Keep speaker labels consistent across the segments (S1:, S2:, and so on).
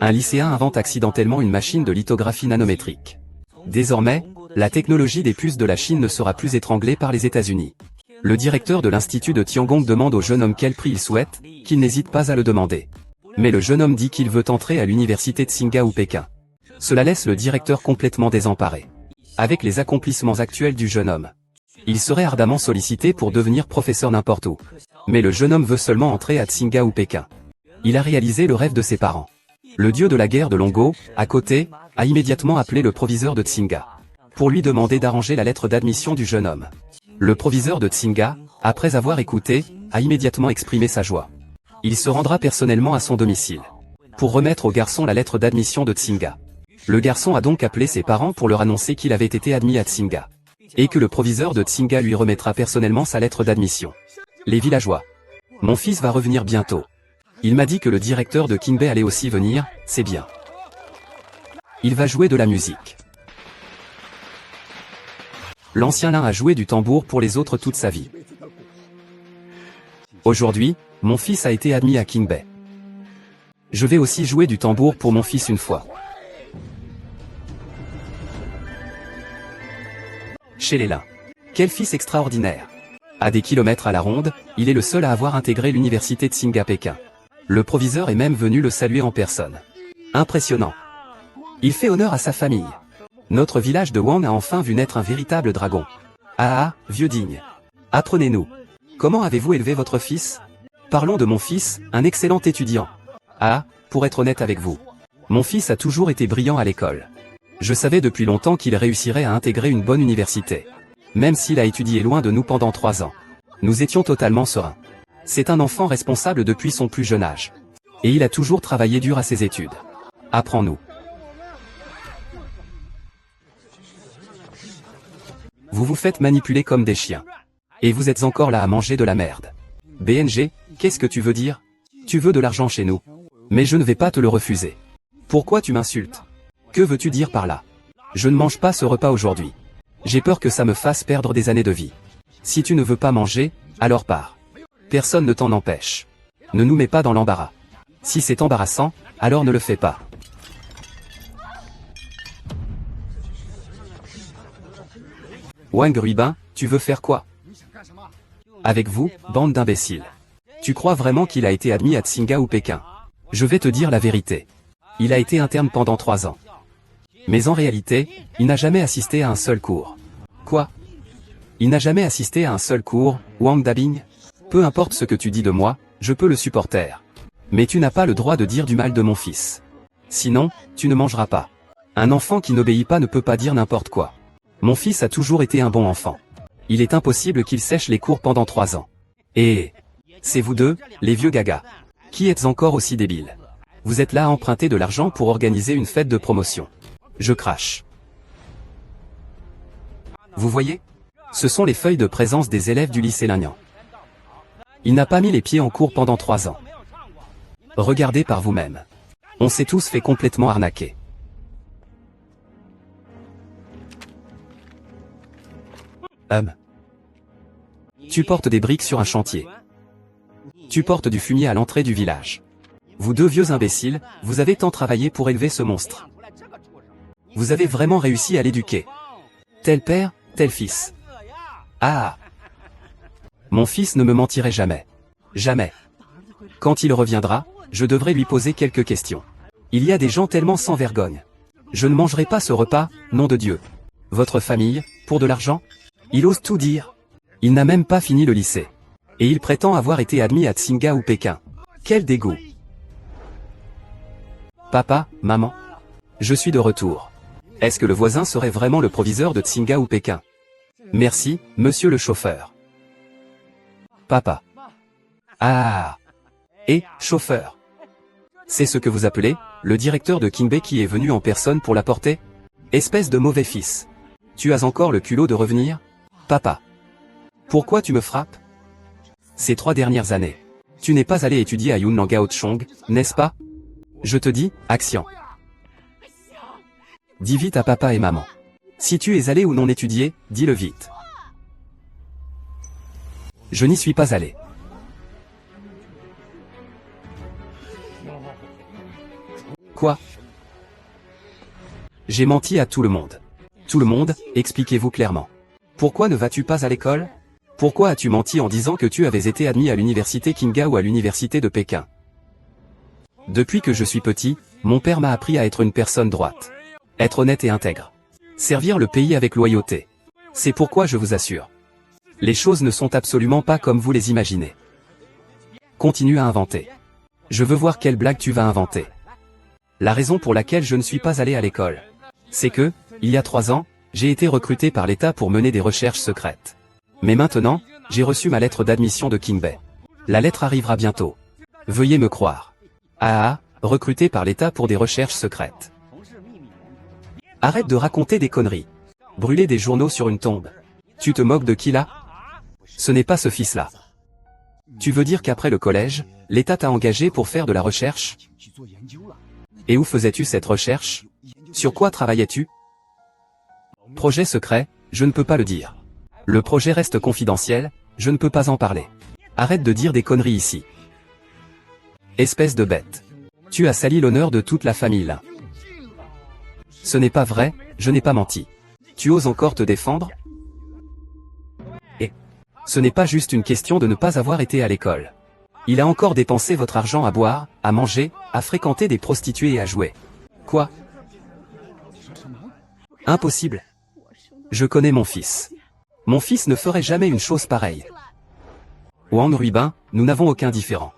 S1: Un lycéen invente accidentellement une machine de lithographie nanométrique. Désormais, la technologie des puces de la Chine ne sera plus étranglée par les États-Unis. Le directeur de l'institut de Tiangong demande au jeune homme quel prix il souhaite, qu'il n'hésite pas à le demander. Mais le jeune homme dit qu'il veut entrer à l'université de Tsinghua ou Pékin. Cela laisse le directeur complètement désemparé. Avec les accomplissements actuels du jeune homme, il serait ardemment sollicité pour devenir professeur n'importe où. Mais le jeune homme veut seulement entrer à Tsinghua ou Pékin. Il a réalisé le rêve de ses parents. Le dieu de la guerre de Longo, à côté, a immédiatement appelé le proviseur de Tsinghua pour lui demander d'arranger la lettre d'admission du jeune homme. Le proviseur de Tsinghua, après avoir écouté, a immédiatement exprimé sa joie. Il se rendra personnellement à son domicile pour remettre au garçon la lettre d'admission de Tsinghua. Le garçon a donc appelé ses parents pour leur annoncer qu'il avait été admis à Tsinghua et que le proviseur de Tsinghua lui remettra personnellement sa lettre d'admission. Les villageois. Mon fils va revenir bientôt. Il m'a dit que le directeur de Kingbei allait aussi venir, c'est bien. Il va jouer de la musique. L'ancien lin a joué du tambour pour les autres toute sa vie. Aujourd'hui, mon fils a été admis à Kingbei. Je vais aussi jouer du tambour pour mon fils une fois. Chez les lins. Quel fils extraordinaire. À des kilomètres à la ronde, il est le seul à avoir intégré l'université de Tsinghua Pékin. Le proviseur est même venu le saluer en personne. Impressionnant. Il fait honneur à sa famille. Notre village de Wang a enfin vu naître un véritable dragon. Ah, vieux digne. Apprenez-nous. Comment avez-vous élevé votre fils? Parlons de mon fils, un excellent étudiant. Ah, pour être honnête avec vous. Mon fils a toujours été brillant à l'école. Je savais depuis longtemps qu'il réussirait à intégrer une bonne université. Même s'il a étudié loin de nous pendant 3 ans. Nous étions totalement sereins. C'est un enfant responsable depuis son plus jeune âge. Et il a toujours travaillé dur à ses études. Apprends-nous. Vous vous faites manipuler comme des chiens. Et vous êtes encore là à manger de la merde. BNG, qu'est-ce que tu veux dire? Tu veux de l'argent chez nous. Mais je ne vais pas te le refuser. Pourquoi tu m'insultes? Que veux-tu dire par là? Je ne mange pas ce repas aujourd'hui. J'ai peur que ça me fasse perdre des années de vie. Si tu ne veux pas manger, alors pars. Personne ne t'en empêche. Ne nous mets pas dans l'embarras. Si c'est embarrassant, alors ne le fais pas. Wang Ruibin, tu veux faire quoi? Avec vous, bande d'imbéciles. Tu crois vraiment qu'il a été admis à Tsinghua ou Pékin? Je vais te dire la vérité. Il a été interne pendant 3 ans. Mais en réalité, il n'a jamais assisté à un seul cours. Quoi? Il n'a jamais assisté à un seul cours, Wang Dabing? Peu importe ce que tu dis de moi, je peux le supporter. Mais tu n'as pas le droit de dire du mal de mon fils. Sinon, tu ne mangeras pas. Un enfant qui n'obéit pas ne peut pas dire n'importe quoi. Mon fils a toujours été un bon enfant. Il est impossible qu'il sèche les cours pendant 3 ans. Et c'est vous deux, les vieux gagas, qui êtes encore aussi débiles. Vous êtes là à emprunter de l'argent pour organiser une fête de promotion. Je crache. Vous voyez? Ce sont les feuilles de présence des élèves du lycée Lagnan. Il n'a pas mis les pieds en cours pendant 3 ans. Regardez par vous-même. On s'est tous fait complètement arnaquer. Tu portes des briques sur un chantier. Tu portes du fumier à l'entrée du village. Vous deux vieux imbéciles, vous avez tant travaillé pour élever ce monstre. Vous avez vraiment réussi à l'éduquer. Tel père, tel fils. Ah! Mon fils ne me mentirait jamais. Jamais. Quand il reviendra, je devrais lui poser quelques questions. Il y a des gens tellement sans vergogne. Je ne mangerai pas ce repas, nom de Dieu. Votre famille, pour de l'argent? Il ose tout dire. Il n'a même pas fini le lycée. Et il prétend avoir été admis à Tsinghua ou Pékin. Quel dégoût. Papa, maman. Je suis de retour. Est-ce que le voisin serait vraiment le proviseur de Tsinghua ou Pékin? Merci, monsieur le chauffeur. Papa. Ah. Et, chauffeur. C'est ce que vous appelez, le directeur de Kingbei qui est venu en personne pour l'apporter? Espèce de mauvais fils. Tu as encore le culot de revenir? Papa. Pourquoi tu me frappes? Ces 3 dernières années. Tu n'es pas allé étudier à Yunnan Gaochong, n'est-ce pas? Je te dis, action. Dis vite à papa et maman. Si tu es allé ou non étudier, dis-le vite. Je n'y suis pas allé. Quoi? J'ai menti à tout le monde. Tout le monde, expliquez-vous clairement. Pourquoi ne vas-tu pas à l'école? Pourquoi as-tu menti en disant que tu avais été admis à l'université Kinga ou à l'université de Pékin? Depuis que je suis petit, mon père m'a appris à être une personne droite. Être honnête et intègre. Servir le pays avec loyauté. C'est pourquoi je vous assure. Les choses ne sont absolument pas comme vous les imaginez. Continue à inventer. Je veux voir quelle blague tu vas inventer. La raison pour laquelle je ne suis pas allé à l'école, c'est que, il y a 3 ans, j'ai été recruté par l'État pour mener des recherches secrètes. Mais maintenant, j'ai reçu ma lettre d'admission de Kingbei. La lettre arrivera bientôt. Veuillez me croire. Recruté par l'État pour des recherches secrètes. Arrête de raconter des conneries. Brûler des journaux sur une tombe. Tu te moques de qui là? Ce n'est pas ce fils-là. Tu veux dire qu'après le collège, l'État t'a engagé pour faire de la recherche? Et où faisais-tu cette recherche? Sur quoi travaillais-tu? Projet secret, je ne peux pas le dire. Le projet reste confidentiel, je ne peux pas en parler. Arrête de dire des conneries ici. Espèce de bête. Tu as sali l'honneur de toute la famille là. Ce n'est pas vrai, je n'ai pas menti. Tu oses encore te défendre? Et ce n'est pas juste une question de ne pas avoir été à l'école. Il a encore dépensé votre argent à boire, à manger, à fréquenter des prostituées et à jouer. Quoi? Impossible. Je connais mon fils. Mon fils ne ferait jamais une chose pareille. Wang Ruibin, nous n'avons aucun différend.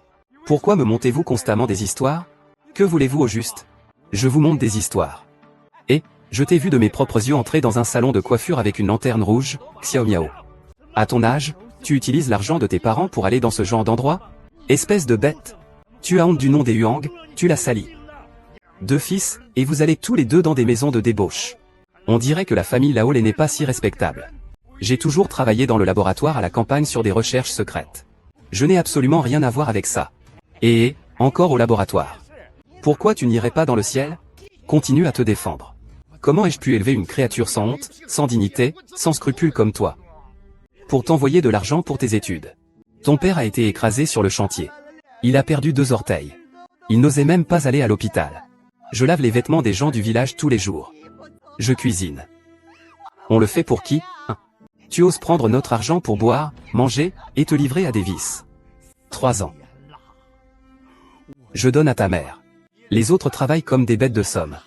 S1: Pourquoi me montez-vous constamment des histoires? Que voulez-vous au juste? Je vous montre des histoires. Et, je t'ai vu de mes propres yeux entrer dans un salon de coiffure avec une lanterne rouge, Xiao Miao. À ton âge, tu utilises l'argent de tes parents pour aller dans ce genre d'endroit? Espèce de bête. Tu as honte du nom des Huang, tu l'as sali. 2 fils, et vous allez tous les 2 dans des maisons de débauche. On dirait que la famille Laolé n'est pas si respectable. J'ai toujours travaillé dans le laboratoire à la campagne sur des recherches secrètes. Je n'ai absolument rien à voir avec ça. Et, encore au laboratoire. Pourquoi tu n'irais pas dans le ciel? Continue à te défendre. Comment ai-je pu élever une créature sans honte, sans dignité, sans scrupules comme toi? Pour t'envoyer de l'argent pour tes études. Ton père a été écrasé sur le chantier. Il a perdu 2 orteils. Il n'osait même pas aller à l'hôpital. Je lave les vêtements des gens du village tous les jours. Je cuisine. On le fait pour qui, hein? Tu oses prendre notre argent pour boire, manger, et te livrer à des vices. 3 ans. Je donne à ta mère. Les autres travaillent comme des bêtes de somme.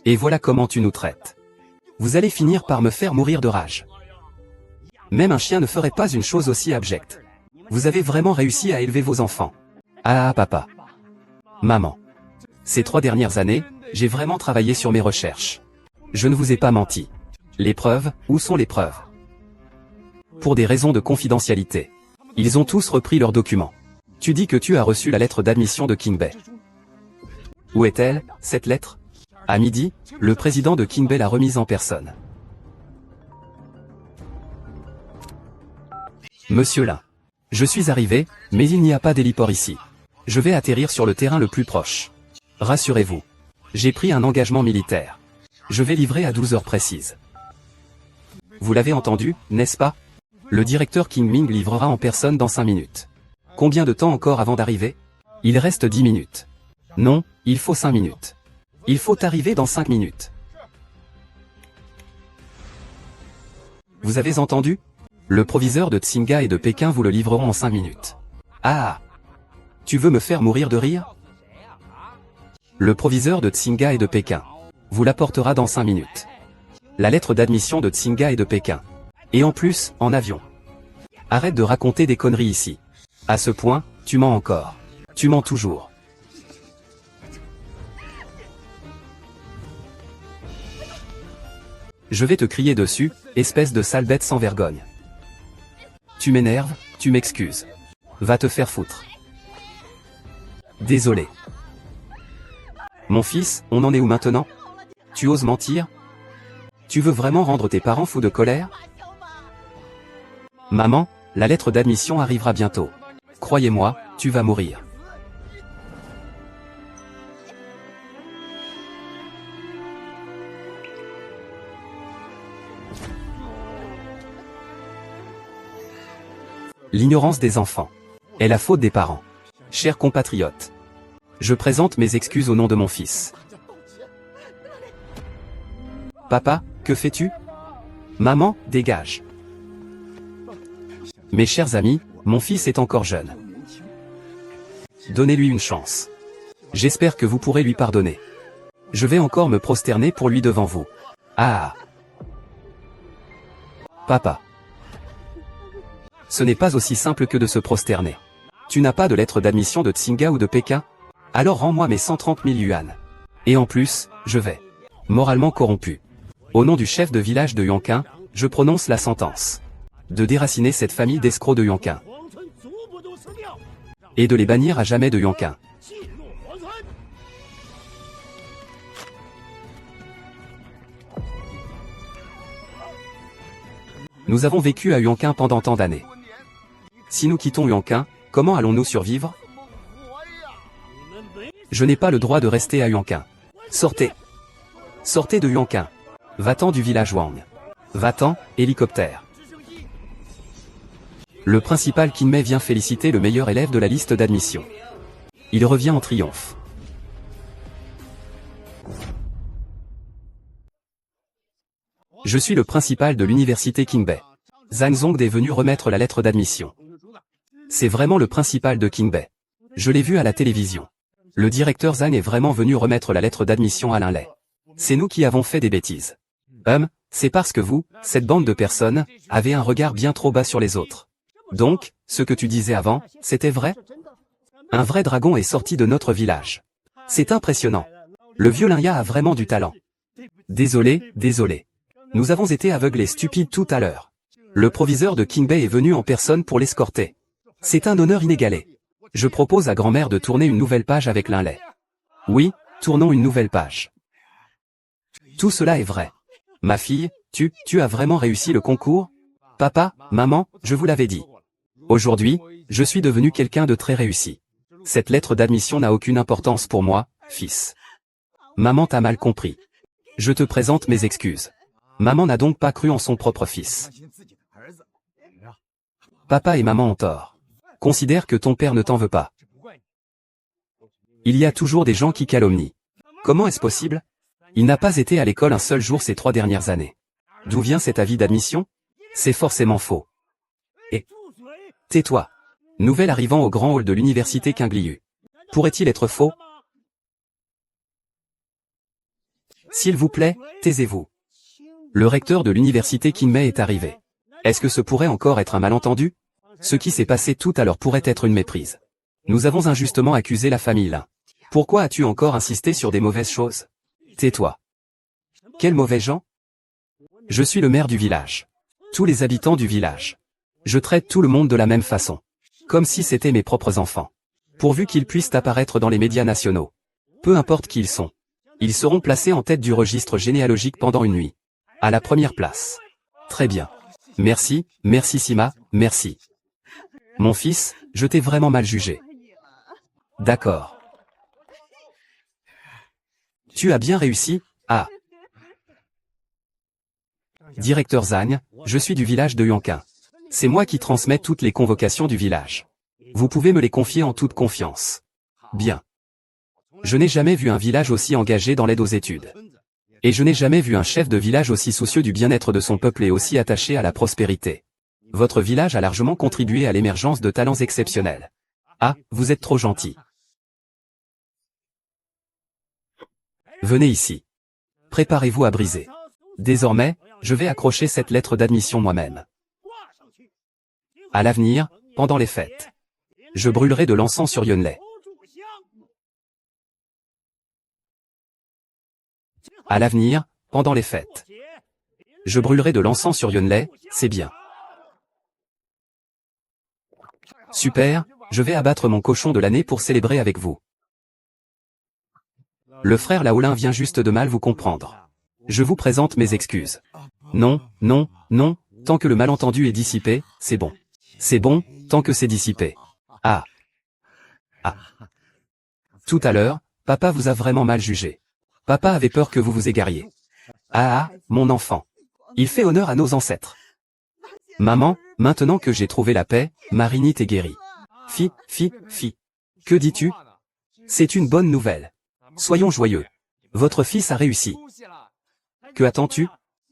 S1: Et voilà comment tu nous traites. Vous allez finir par me faire mourir de rage. Même un chien ne ferait pas une chose aussi abjecte. Vous avez vraiment réussi à élever vos enfants. Papa. Maman. Ces 3 dernières années, j'ai vraiment travaillé sur mes recherches. Je ne vous ai pas menti. Les preuves, où sont les preuves? Pour des raisons de confidentialité. Ils ont tous repris leurs documents. Tu dis que tu as reçu la lettre d'admission de Kingbei. Où est-elle, cette lettre? À midi, le président de Kingbei l'a remise en personne. Monsieur Lin. Je suis arrivé, mais il n'y a pas d'héliport ici. Je vais atterrir sur le terrain le plus proche. Rassurez-vous. J'ai pris un engagement militaire. Je vais livrer à 12 heures précises. Vous l'avez entendu, n'est-ce pas? Le directeur King Ming livrera en personne dans 5 minutes. Combien de temps encore avant d'arriver? Il reste 10 minutes. Non, il faut 5 minutes. Il faut arriver dans 5 minutes. Vous avez entendu? Le proviseur de Tsinga et de Pékin vous le livreront en 5 minutes. Tu veux me faire mourir de rire? Le proviseur de Tsinga et de Pékin vous l'apportera dans 5 minutes. La lettre d'admission de Tsinga et de Pékin. Et en plus, en avion. Arrête de raconter des conneries ici. À ce point, tu mens encore. Tu mens toujours. Je vais te crier dessus, espèce de sale bête sans vergogne. Tu m'énerves, tu m'excuses. Va te faire foutre. Désolé. Mon fils, on en est où maintenant? Tu oses mentir? Tu veux vraiment rendre tes parents fous de colère? Maman, la lettre d'admission arrivera bientôt. Croyez-moi, tu vas mourir. L'ignorance des enfants est la faute des parents. Chers compatriotes, Je présente mes excuses au nom de mon fils. Papa, que fais-tu? Maman, dégage. Mes chers amis, mon fils est encore jeune. Donnez-lui une chance. J'espère que vous pourrez lui pardonner. Je vais encore me prosterner pour lui devant vous. Ah! Papa. Ce n'est pas aussi simple que de se prosterner. Tu n'as pas de lettre d'admission de Tsinga ou de Pékin? Alors rends-moi mes 130 000 yuan. Et en plus, je vais. Moralement corrompu. Au nom du chef de village de Yonkin, je prononce la sentence. De déraciner cette famille d'escrocs de Yonkin. Et de les bannir à jamais de Yonkin. Nous avons vécu à Yonkin pendant tant d'années. Si nous quittons Yonkin, comment allons-nous survivre? Je n'ai pas le droit de rester à Yonkin. Sortez. Sortez de Yonkin. Va-t'en du village Wang. Va-t'en, hélicoptère. Le principal Kinmei vient féliciter le meilleur élève de la liste d'admission. Il revient en triomphe. Je suis le principal de l'université Qingbei. Zhang Zong est venu remettre la lettre d'admission. C'est vraiment le principal de Qingbei. Je l'ai vu à la télévision. Le directeur Zhang est vraiment venu remettre la lettre d'admission à Linlei. C'est nous qui avons fait des bêtises. C'est parce que vous, cette bande de personnes, avez un regard bien trop bas sur les autres. Donc, ce que tu disais avant, c'était vrai? Un vrai dragon est sorti de notre village. C'est impressionnant. Le vieux Linya a vraiment du talent. Désolé, désolé. Nous avons été aveugles et stupides tout à l'heure. Le proviseur de Qingbei est venu en personne pour l'escorter. C'est un honneur inégalé. Je propose à grand-mère de tourner une nouvelle page avec Linlei. Oui, tournons une nouvelle page. Tout cela est vrai. Ma fille, tu as vraiment réussi le concours? Papa, maman, je vous l'avais dit. Aujourd'hui, je suis devenu quelqu'un de très réussi. Cette lettre d'admission n'a aucune importance pour moi, fils. Maman t'a mal compris. Je te présente mes excuses. Maman n'a donc pas cru en son propre fils. Papa et maman ont tort. Considère que ton père ne t'en veut pas. Il y a toujours des gens qui calomnient. Comment est-ce possible? Il n'a pas été à l'école un seul jour ces 3 dernières années. D'où vient cet avis d'admission? C'est forcément faux. Et tais-toi. Nouvel arrivant au grand hall de l'université Qingliu. Pourrait-il être faux? S'il vous plaît, taisez-vous. Le recteur de l'université Qinmei est arrivé. Est-ce que ce pourrait encore être un malentendu? Ce qui s'est passé tout à l'heure pourrait être une méprise. Nous avons injustement accusé la famille Lin. Pourquoi as-tu encore insisté sur des mauvaises choses? Tais-toi. Quels mauvais gens? Je suis le maire du village. Tous les habitants du village. Je traite tout le monde de la même façon. Comme si c'était mes propres enfants. Pourvu qu'ils puissent apparaître dans les médias nationaux. Peu importe qui ils sont. Ils seront placés en tête du registre généalogique pendant une nuit. À la première place. Très bien. Merci, merci Sima, merci. Mon fils, je t'ai vraiment mal jugé. D'accord. Tu as bien réussi, ah. Directeur Zhang, je suis du village de Yonkin. C'est moi qui transmets toutes les convocations du village. Vous pouvez me les confier en toute confiance. Bien. Je n'ai jamais vu un village aussi engagé dans l'aide aux études. Et je n'ai jamais vu un chef de village aussi soucieux du bien-être de son peuple et aussi attaché à la prospérité. Votre village a largement contribué à l'émergence de talents exceptionnels. Ah, vous êtes trop gentil. Venez ici. Préparez-vous à briser. Désormais, je vais accrocher cette lettre d'admission moi-même. À l'avenir, pendant les fêtes, je brûlerai de l'encens sur Yunlei. À l'avenir, pendant les fêtes, je brûlerai de l'encens sur Yunlei, c'est bien. Super, je vais abattre mon cochon de l'année pour célébrer avec vous. Le frère Laolin vient juste de mal vous comprendre. Je vous présente mes excuses. Non, non, non, tant que le malentendu est dissipé, c'est bon. C'est bon, tant que c'est dissipé. Ah. Ah. Tout à l'heure, papa vous a vraiment mal jugé. Papa avait peur que vous vous égariez. Ah, mon enfant. Il fait honneur à nos ancêtres. Maman, maintenant que j'ai trouvé la paix, Marinite est guérie. Fi. Que dis-tu? C'est une bonne nouvelle. Soyons joyeux. Votre fils a réussi. Que attends-tu?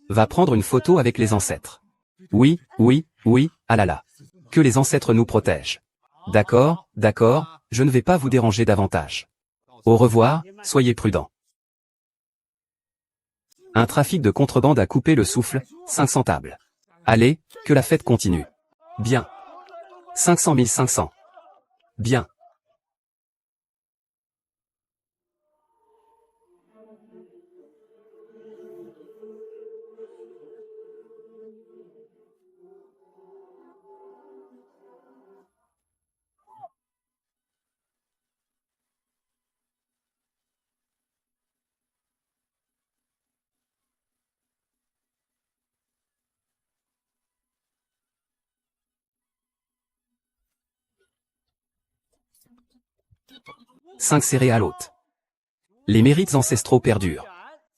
S1: Va prendre une photo avec les ancêtres. Oui, oui, oui, ah là là. Que les ancêtres nous protègent. D'accord, d'accord, je ne vais pas vous déranger davantage. Au revoir, soyez prudents. Un trafic de contrebande a coupé le souffle, 500 tables. Allez, que la fête continue. Bien. 500 500. Bien. Cinq céréales hautes. Les mérites ancestraux perdurent.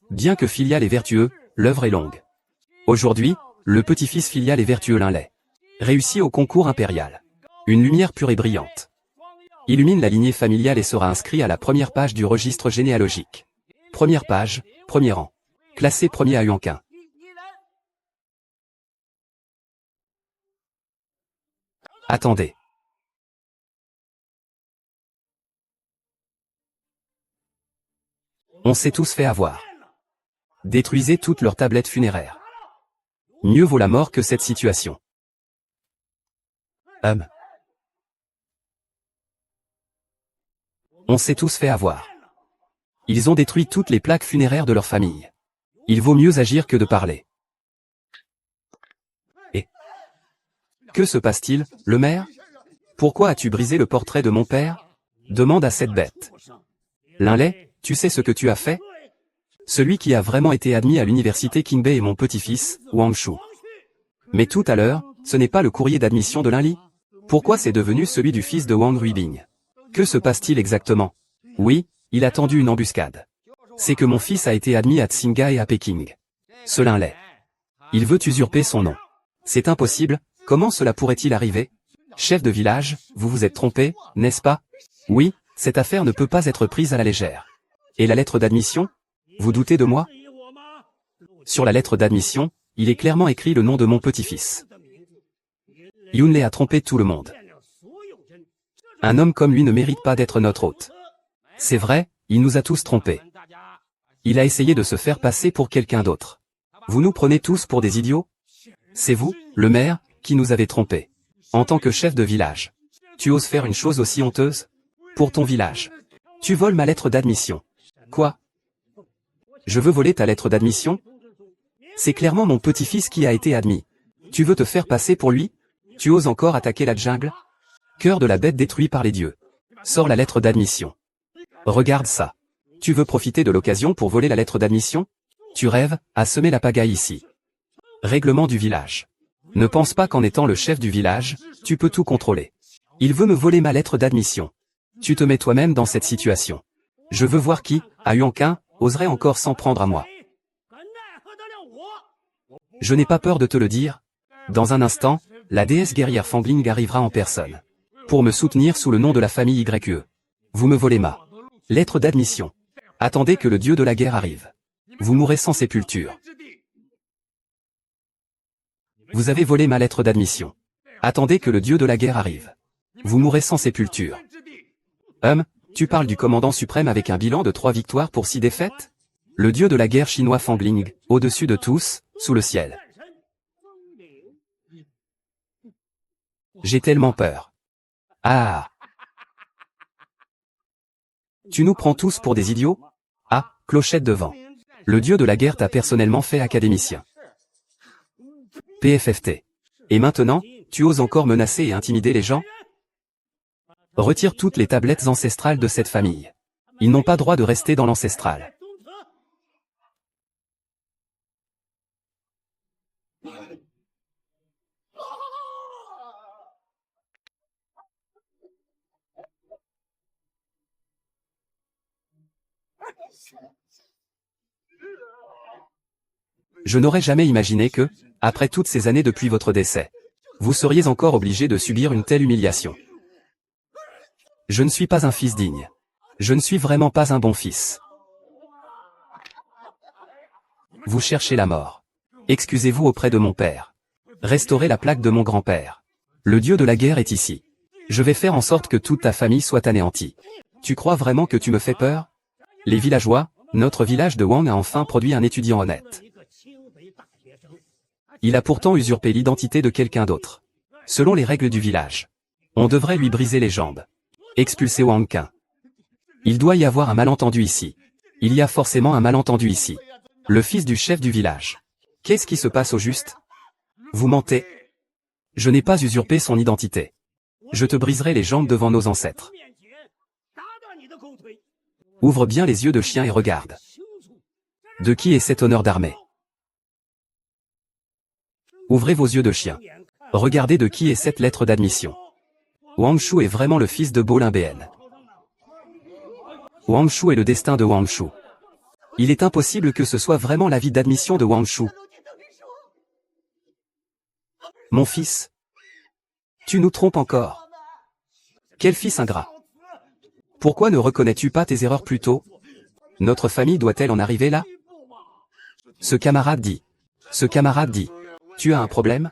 S1: Bien que filial et vertueux, l'œuvre est longue. Aujourd'hui, le petit-fils filial et vertueux Linlay réussit au concours impérial. Une lumière pure et brillante illumine la lignée familiale et sera inscrit à la première page du registre généalogique. Première page, premier rang. Classé premier à Huanquin. Attendez. On s'est tous fait avoir. Détruisez toutes leurs tablettes funéraires. Mieux vaut la mort que cette situation. On s'est tous fait avoir. Ils ont détruit toutes les plaques funéraires de leur famille. Il vaut mieux agir que de parler. Et que se passe-t-il, le maire? Pourquoi as-tu brisé le portrait de mon père? Demande à cette bête. Linlay, tu sais ce que tu as fait? Celui qui a vraiment été admis à l'université Qingbei est mon petit-fils, Wang Shu. Mais tout à l'heure, ce n'est pas le courrier d'admission de Linli? Pourquoi c'est devenu celui du fils de Wang Ruibing? Que se passe-t-il exactement? Oui, il a tendu une embuscade. C'est que mon fils a été admis à Tsinga et à Péking. Ce Linlay. Il veut usurper son nom. C'est impossible, comment cela pourrait-il arriver? Chef de village, vous vous êtes trompé, n'est-ce pas? Oui, cette affaire ne peut pas être prise à la légère. Et la lettre d'admission? Vous doutez de moi? Sur la lettre d'admission, il est clairement écrit le nom de mon petit-fils. Yunlei a trompé tout le monde. Un homme comme lui ne mérite pas d'être notre hôte. C'est vrai, il nous a tous trompés. Il a essayé de se faire passer pour quelqu'un d'autre. Vous nous prenez tous pour des idiots? C'est vous, le maire, qui nous avez trompés. En tant que chef de village. Tu oses faire une chose aussi honteuse? Pour ton village. Tu voles ma lettre d'admission. Quoi? Je veux voler ta lettre d'admission? C'est clairement mon petit-fils qui a été admis. Tu veux te faire passer pour lui? Tu oses encore attaquer la jungle? Cœur de la bête détruit par les dieux. Sors la lettre d'admission. Regarde ça. Tu veux profiter de l'occasion pour voler la lettre d'admission? Tu rêves, à semer la pagaille ici. Règlement du village. Ne pense pas qu'en étant le chef du village, tu peux tout contrôler. Il veut me voler ma lettre d'admission. Tu te mets toi-même dans cette situation. Je veux voir qui, à Huanquin, oserait encore s'en prendre à moi. Je n'ai pas peur de te le dire. Dans un instant, la déesse guerrière Fangling arrivera en personne. Pour me soutenir sous le nom de la famille YE. Vous me volez ma lettre d'admission. Attendez que le dieu de la guerre arrive. Vous mourrez sans sépulture. Vous avez volé ma lettre d'admission. Attendez que le dieu de la guerre arrive. Vous mourrez sans sépulture. Tu parles du commandant suprême avec un bilan de 3 victoires pour 6 défaites? Le dieu de la guerre chinois Fangling, au-dessus de tous, sous le ciel. J'ai tellement peur. Ah! Tu nous prends tous pour des idiots? Ah, clochette de vent. Le dieu de la guerre t'a personnellement fait académicien. PFFT. Et maintenant, tu oses encore menacer et intimider les gens? Retire toutes les tablettes ancestrales de cette famille. Ils n'ont pas droit de rester dans l'ancestral. Je n'aurais jamais imaginé que, après toutes ces années depuis votre décès, vous seriez encore obligé de subir une telle humiliation. Je ne suis pas un fils digne. Je ne suis vraiment pas un bon fils. Vous cherchez la mort. Excusez-vous auprès de mon père. Restaurez la plaque de mon grand-père. Le dieu de la guerre est ici. Je vais faire en sorte que toute ta famille soit anéantie. Tu crois vraiment que tu me fais peur? Les villageois, notre village de Wang a enfin produit un étudiant honnête. Il a pourtant usurpé l'identité de quelqu'un d'autre. Selon les règles du village, on devrait lui briser les jambes. Expulser Wang Qin. Il doit y avoir un malentendu ici. Il y a forcément un malentendu ici. Le fils du chef du village. Qu'est-ce qui se passe au juste? Vous mentez. Je n'ai pas usurpé son identité. Je te briserai les jambes devant nos ancêtres. Ouvre bien les yeux de chien et regarde. De qui est cet honneur d'armée? Ouvrez vos yeux de chien. Regardez de qui est cette lettre d'admission. Wang Shu est vraiment le fils de Bo Limbéen. Wang Shu est le destin de Wang Shu. Il est impossible que ce soit vraiment l'avis d'admission de Wang Shu. Mon fils. Tu nous trompes encore. Quel fils ingrat. Pourquoi ne reconnais-tu pas tes erreurs plus tôt? Notre famille doit-elle en arriver là? Ce camarade dit. Ce camarade dit. Tu as un problème?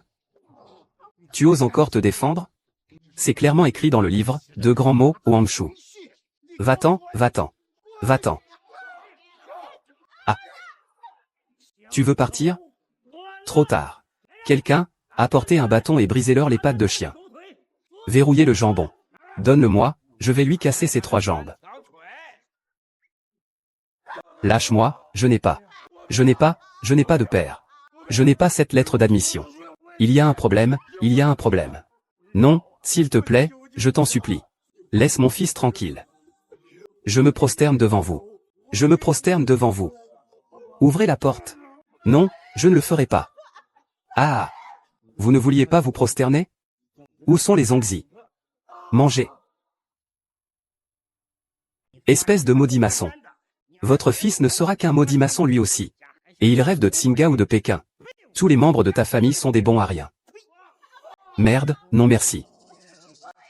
S1: Tu oses encore te défendre? C'est clairement écrit dans le livre, deux grands mots, Wang Shu. Va-t'en, va-t'en. Va-t'en. Ah. Tu veux partir? Trop tard. Quelqu'un, apportez un bâton et brisez-leur les pattes de chien. Verrouillez le jambon. Donne-le-moi, je vais lui casser ses 3 jambes. Lâche-moi, je n'ai pas. Je n'ai pas de père. Je n'ai pas cette lettre d'admission. Il y a un problème, il y a un problème. Non, s'il te plaît, je t'en supplie. Laisse mon fils tranquille. Je me prosterne devant vous. Je me prosterne devant vous. Ouvrez la porte. Non, je ne le ferai pas. Ah! Vous ne vouliez pas vous prosterner? Où sont les ongxis? Mangez. Espèce de maudit maçon. Votre fils ne sera qu'un maudit maçon lui aussi. Et il rêve de Tsinga ou de Pékin. Tous les membres de ta famille sont des bons à rien. Merde, non merci.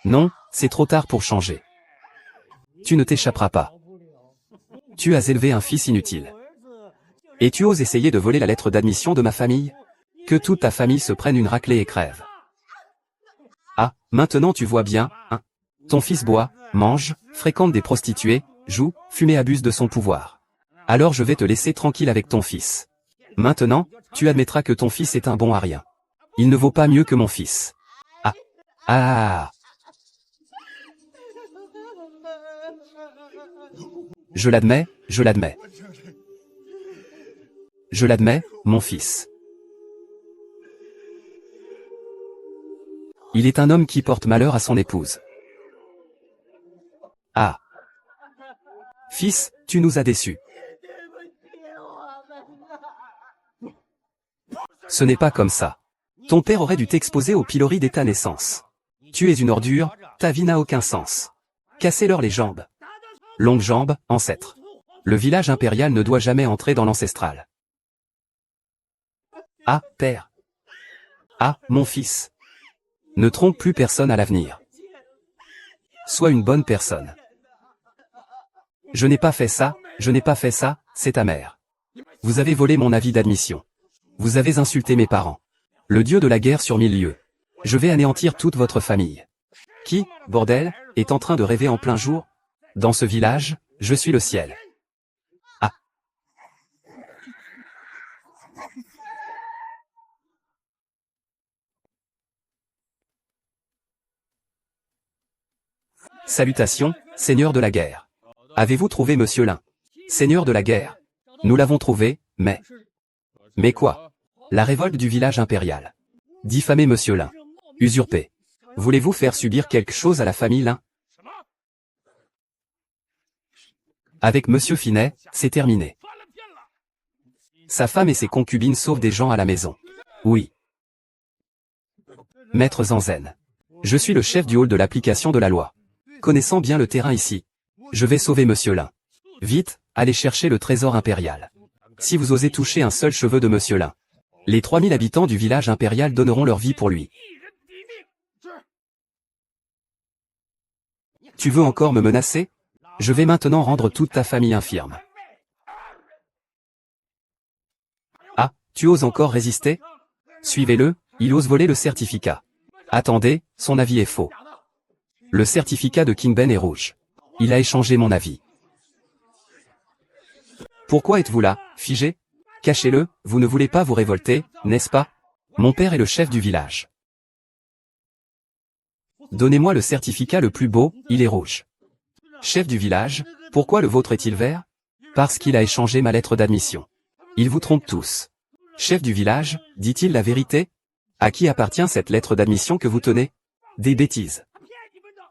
S1: Non, c'est trop tard pour changer. Tu ne t'échapperas pas. Tu as élevé un fils inutile. Et tu oses essayer de voler la lettre d'admission de ma famille? Que toute ta famille se prenne une raclée et crève. Ah, maintenant tu vois bien, hein? Ton fils boit, mange, fréquente des prostituées, joue, fume et abuse de son pouvoir. Alors je vais te laisser tranquille avec ton fils. Maintenant, tu admettras que ton fils est un bon à rien. Il ne vaut pas mieux que mon fils. Ah. Ah. Je l'admets, je l'admets. Je l'admets, mon fils. Il est un homme qui porte malheur à son épouse. Ah. Fils, tu nous as déçus. Ce n'est pas comme ça. Ton père aurait dû t'exposer au pilori dès ta naissance. Tu es une ordure, ta vie n'a aucun sens. Cassez-leur les jambes. Longues jambes, ancêtre. Le village impérial ne doit jamais entrer dans l'ancestral. Ah, père. Ah, mon fils. Ne trompe plus personne à l'avenir. Sois une bonne personne. Je n'ai pas fait ça, je n'ai pas fait ça, c'est ta mère. Vous avez volé mon avis d'admission. Vous avez insulté mes parents. Le dieu de la guerre sur 1000 lieues. Je vais anéantir toute votre famille. Qui, bordel, est en train de rêver en plein jour? Dans ce village, je suis le ciel. Ah. Salutations, seigneur de la guerre. Avez-vous trouvé Monsieur Lin? Seigneur de la guerre. Nous l'avons trouvé, mais... Mais quoi? La révolte du village impérial. Diffamer Monsieur Lin. Usurper. Voulez-vous faire subir quelque chose à la famille Lin? Avec Monsieur Finet, c'est terminé. Sa femme et ses concubines sauvent des gens à la maison. Oui. Maître Zanzen. Je suis le chef du hall de l'application de la loi. Connaissant bien le terrain ici. Je vais sauver Monsieur Lin. Vite, allez chercher le trésor impérial. Si vous osez toucher un seul cheveu de Monsieur Lin, les 3000 habitants du village impérial donneront leur vie pour lui. Tu veux encore me menacer? Je vais maintenant rendre toute ta famille infirme. Ah, tu oses encore résister? Suivez-le, il ose voler le certificat. Attendez, son avis est faux. Le certificat de King Ben est rouge. Il a échangé mon avis. Pourquoi êtes-vous là, figé? Cachez-le, vous ne voulez pas vous révolter, n'est-ce pas? Mon père est le chef du village. Donnez-moi le certificat le plus beau, il est rouge. Chef du village, pourquoi le vôtre est-il vert? Parce qu'il a échangé ma lettre d'admission. Il vous trompe tous. Chef du village, dit-il la vérité? À qui appartient cette lettre d'admission que vous tenez? Des bêtises.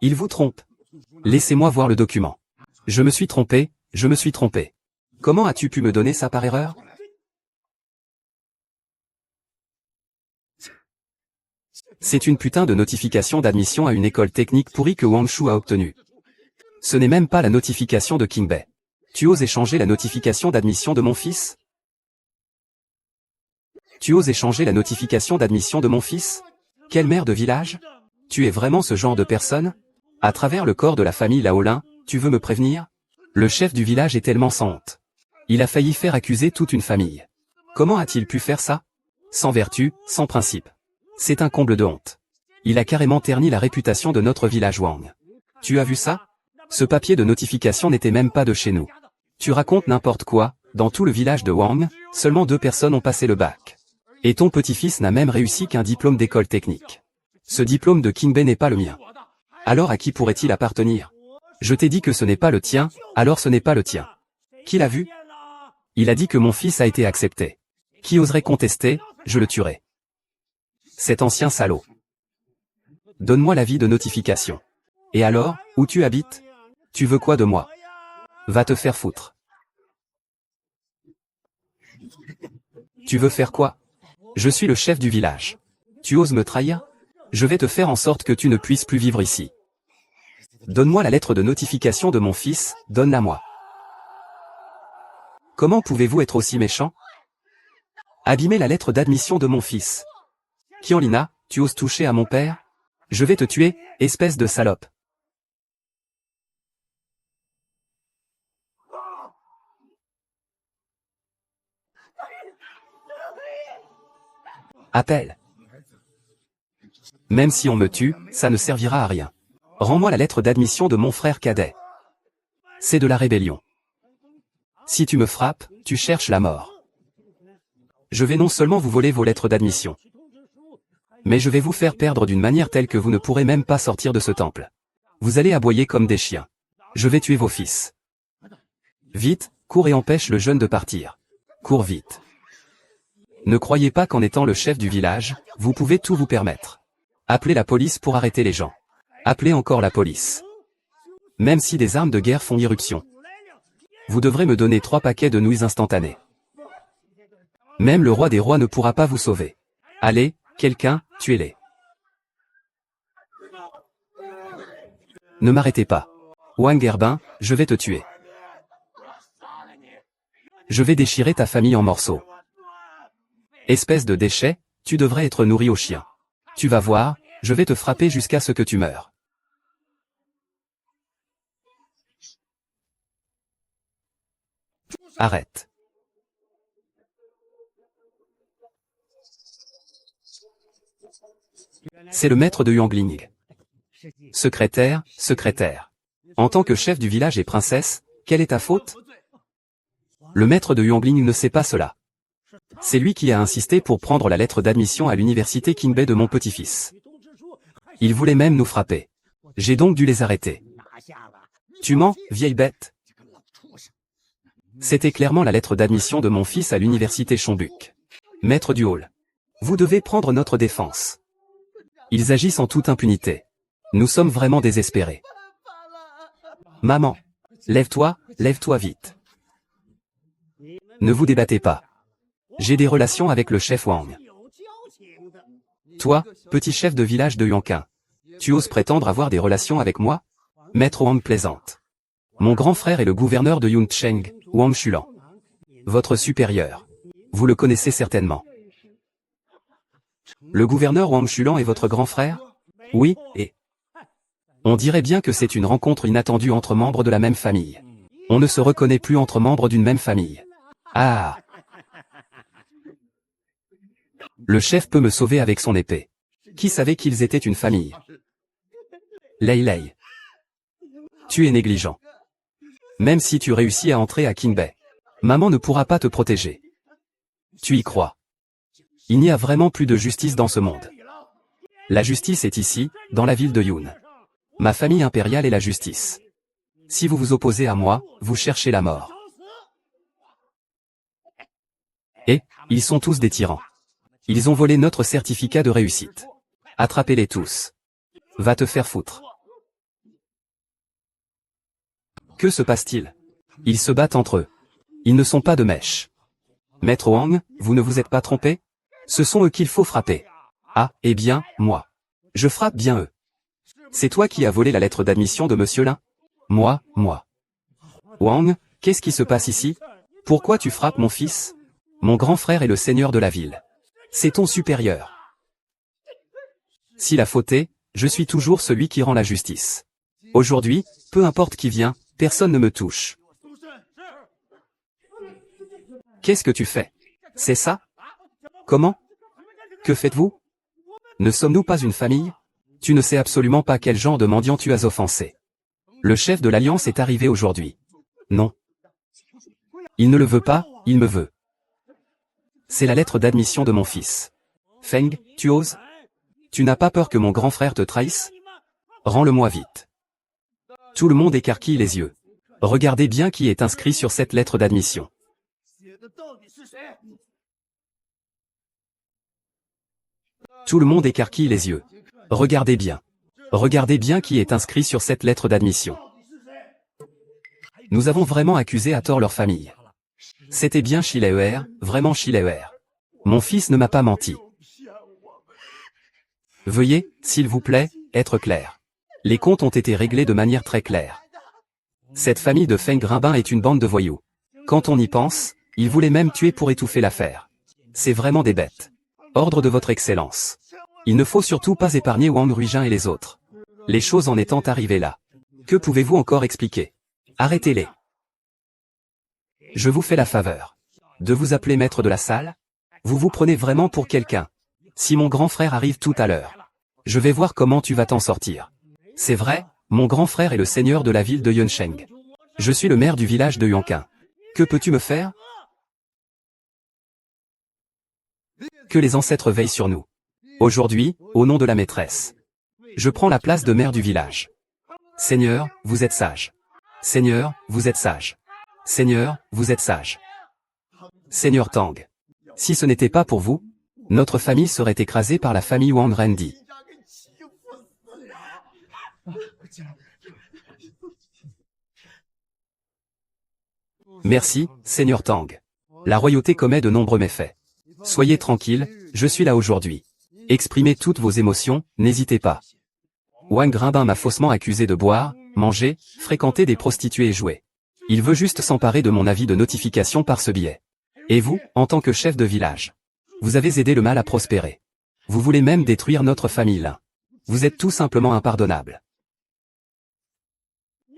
S1: Il vous trompe. Laissez-moi voir le document. Je me suis trompé, je me suis trompé. Comment as-tu pu me donner ça par erreur? C'est une putain de notification d'admission à une école technique pourrie que Wang Shu a obtenue. Ce n'est même pas la notification de King Bei. Tu oses échanger la notification d'admission de mon fils? Tu oses échanger la notification d'admission de mon fils? Quelle mère de village? Tu es vraiment ce genre de personne? À travers le corps de la famille Laolin, tu veux me prévenir? Le chef du village est tellement sans honte. Il a failli faire accuser toute une famille. Comment a-t-il pu faire ça? Sans vertu, sans principe. C'est un comble de honte. Il a carrément terni la réputation de notre village Wang. Tu as vu ça? Ce papier de notification n'était même pas de chez nous. Tu racontes n'importe quoi, dans tout le village de Wang, seulement 2 personnes ont passé le bac. Et ton petit-fils n'a même réussi qu'un diplôme d'école technique. Ce diplôme de King Bei n'est pas le mien. Alors à qui pourrait-il appartenir? Je t'ai dit que ce n'est pas le tien, alors ce n'est pas le tien. Qui l'a vu? Il a dit que mon fils a été accepté. Qui oserait contester, je le tuerai. Cet ancien salaud. Donne-moi l'avis de notification. Et alors, où tu habites? Tu veux quoi de moi? Va te faire foutre. Tu veux faire quoi? Je suis le chef du village. Tu oses me trahir? Je vais te faire en sorte que tu ne puisses plus vivre ici. Donne-moi la lettre de notification de mon fils, donne-la-moi. Comment pouvez-vous être aussi méchant? Abîmer la lettre d'admission de mon fils. Qianlina, tu oses toucher à mon père? Je vais te tuer, espèce de salope. Appelle. Même si on me tue, ça ne servira à rien. Rends-moi la lettre d'admission de mon frère cadet. C'est de la rébellion. Si tu me frappes, tu cherches la mort. Je vais non seulement vous voler vos lettres d'admission, mais je vais vous faire perdre d'une manière telle que vous ne pourrez même pas sortir de ce temple. Vous allez aboyer comme des chiens. Je vais tuer vos fils. Vite, cours et empêche le jeune de partir. Cours vite. Ne croyez pas qu'en étant le chef du village, vous pouvez tout vous permettre. Appelez la police pour arrêter les gens. Appelez encore la police. Même si des armes de guerre font irruption. Vous devrez me donner 3 paquets de nouilles instantanées. Même le roi des rois ne pourra pas vous sauver. Allez, quelqu'un, tuez-les. Ne m'arrêtez pas. Wang Gerbin, je vais te tuer. Je vais déchirer ta famille en morceaux. Espèce de déchet, tu devrais être nourri aux chiens. Tu vas voir, je vais te frapper jusqu'à ce que tu meures. Arrête. C'est le maître de Yangling. Secrétaire, secrétaire. En tant que chef du village et princesse, quelle est ta faute? Le maître de Yangling ne sait pas cela. C'est lui qui a insisté pour prendre la lettre d'admission à l'université King Bei de mon petit-fils. Il voulait même nous frapper. J'ai donc dû les arrêter. Tu mens, vieille bête. C'était clairement la lettre d'admission de mon fils à l'université Schombuck. Maître du hall. Vous devez prendre notre défense. Ils agissent en toute impunité. Nous sommes vraiment désespérés. Maman. Lève-toi vite. Ne vous débattez pas. J'ai des relations avec le chef Wang. Toi, petit chef de village de Yongqing. Tu oses prétendre avoir des relations avec moi? Maître Wang plaisante. Mon grand frère est le gouverneur de Yuncheng, Wang Shulan. Votre supérieur. Vous le connaissez certainement. Le gouverneur Wang Shulan est votre grand frère? Oui, et... On dirait bien que c'est une rencontre inattendue entre membres de la même famille. On ne se reconnaît plus entre membres d'une même famille. Ah! Le chef peut me sauver avec son épée. Qui savait qu'ils étaient une famille? Lei Lei. Tu es négligent. Même si tu réussis à entrer à King Bay, maman ne pourra pas te protéger. Tu y crois? Il n'y a vraiment plus de justice dans ce monde. La justice est ici, dans la ville de Yun. Ma famille impériale est la justice. Si vous vous opposez à moi, vous cherchez la mort. Et, ils sont tous des tyrans. Ils ont volé notre certificat de réussite. Attrapez-les tous. Va te faire foutre. Que se passe-t-il? Ils se battent entre eux. Ils ne sont pas de mèche. Maître Wang, vous ne vous êtes pas trompé? Ce sont eux qu'il faut frapper. Ah, eh bien, moi. Je frappe bien eux. C'est toi qui as volé la lettre d'admission de Monsieur Lin? Moi. Wang, qu'est-ce qui se passe ici? Pourquoi tu frappes mon fils? Mon grand frère est le seigneur de la ville. C'est ton supérieur. S'il a fauté, je suis toujours celui qui rend la justice. Aujourd'hui, peu importe qui vient, personne ne me touche. Qu'est-ce que tu fais? C'est ça? Comment? Que faites-vous? Ne sommes-nous pas une famille? Tu ne sais absolument pas quel genre de mendiant tu as offensé. Le chef de l'Alliance est arrivé aujourd'hui. Non. Il ne le veut pas, il me veut. C'est la lettre d'admission de mon fils. Feng, tu oses? Tu n'as pas peur que mon grand frère te trahisse? Rends-le-moi vite. Tout le monde écarquille les yeux. Regardez bien qui est inscrit sur cette lettre d'admission. Tout le monde écarquille les yeux. Regardez bien. Regardez bien qui est inscrit sur cette lettre d'admission. Nous avons vraiment accusé à tort leur famille. C'était bien Shileer, vraiment Shileer. Mon fils ne m'a pas menti. Veuillez, s'il vous plaît, être clair. Les comptes ont été réglés de manière très claire. Cette famille de Feng Grimbin est une bande de voyous. Quand on y pense, ils voulaient même tuer pour étouffer l'affaire. C'est vraiment des bêtes. Ordre de votre excellence. Il ne faut surtout pas épargner Wang Ruijin et les autres. Les choses en étant arrivées là. Que pouvez-vous encore expliquer? Arrêtez-les. Je vous fais la faveur de vous appeler maître de la salle. Vous vous prenez vraiment pour quelqu'un. Si mon grand frère arrive tout à l'heure, je vais voir comment tu vas t'en sortir. C'est vrai, mon grand frère est le seigneur de la ville de Yunsheng. Je suis le maire du village de Yonkin. Que peux-tu me faire? Que les ancêtres veillent sur nous. Aujourd'hui, au nom de la maîtresse, je prends la place de maire du village. Seigneur, vous êtes sage. Seigneur, vous êtes sage. Seigneur, vous êtes sage. Seigneur Tang. Si ce n'était pas pour vous, notre famille serait écrasée par la famille Wang Rendi. Merci, Seigneur Tang. La royauté commet de nombreux méfaits. Soyez tranquille, je suis là aujourd'hui. Exprimez toutes vos émotions, n'hésitez pas. Wang Grimbin m'a faussement accusé de boire, manger, fréquenter des prostituées et jouer. Il veut juste s'emparer de mon avis de notification par ce biais. Et vous, en tant que chef de village, vous avez aidé le mal à prospérer. Vous voulez même détruire notre famille là. Vous êtes tout simplement impardonnable.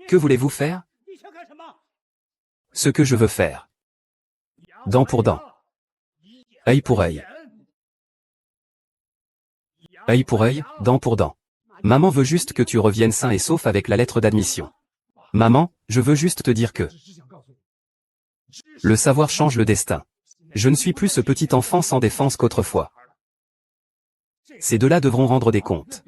S1: Que voulez-vous faire? Ce que je veux faire. Dent pour dent. Œil pour œil. Œil pour œil, dent pour dent. Maman veut juste que tu reviennes sain et sauf avec la lettre d'admission. Maman, je veux juste te dire que le savoir change le destin. Je ne suis plus ce petit enfant sans défense qu'autrefois. Ces deux-là devront rendre des comptes.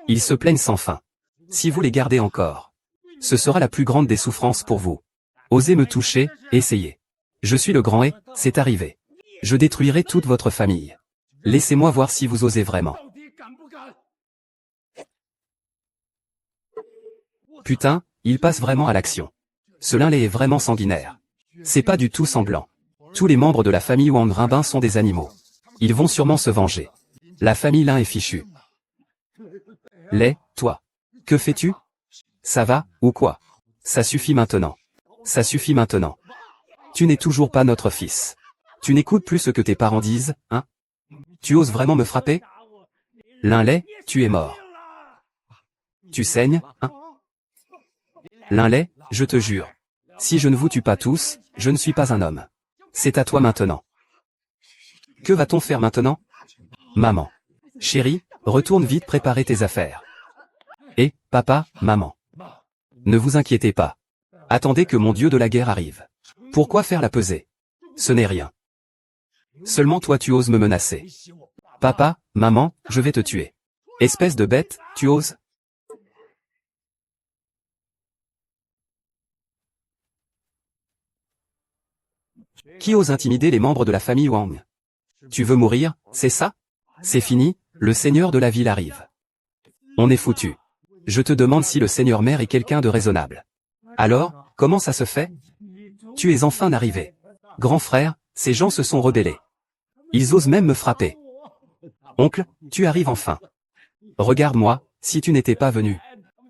S1: Ils se plaignent sans fin. Si vous les gardez encore, ce sera la plus grande des souffrances pour vous. Osez me toucher, essayez. Je suis le grand et, c'est arrivé. Je détruirai toute votre famille. Laissez-moi voir si vous osez vraiment. Putain, il passe vraiment à l'action. Ce Lin-Lei est vraiment sanguinaire. C'est pas du tout semblant. Tous les membres de la famille Wang Grimbin sont des animaux. Ils vont sûrement se venger. La famille Lin est fichue. Lei, toi. Que fais-tu? Ça va, ou quoi? Ça suffit maintenant. Ça suffit maintenant. Tu n'es toujours pas notre fils. Tu n'écoutes plus ce que tes parents disent, hein? Tu oses vraiment me frapper? Lin-Lei, tu es mort. Tu saignes, hein? L'un l'est, je te jure. Si je ne vous tue pas tous, je ne suis pas un homme. C'est à toi maintenant. Que va-t-on faire maintenant? Maman. Chérie, retourne vite préparer tes affaires. Et, papa, maman. Ne vous inquiétez pas. Attendez que mon dieu de la guerre arrive. Pourquoi faire la pesée? Ce n'est rien. Seulement toi tu oses me menacer. Papa, maman, je vais te tuer. Espèce de bête, tu oses? Qui ose intimider les membres de la famille Wang? Tu veux mourir, c'est ça? C'est fini, le seigneur de la ville arrive. On est foutu. Je te demande si le seigneur maire est quelqu'un de raisonnable. Alors, comment ça se fait? Tu es enfin arrivé. Grand frère, ces gens se sont rebellés. Ils osent même me frapper. Oncle, tu arrives enfin. Regarde-moi, si tu n'étais pas venu.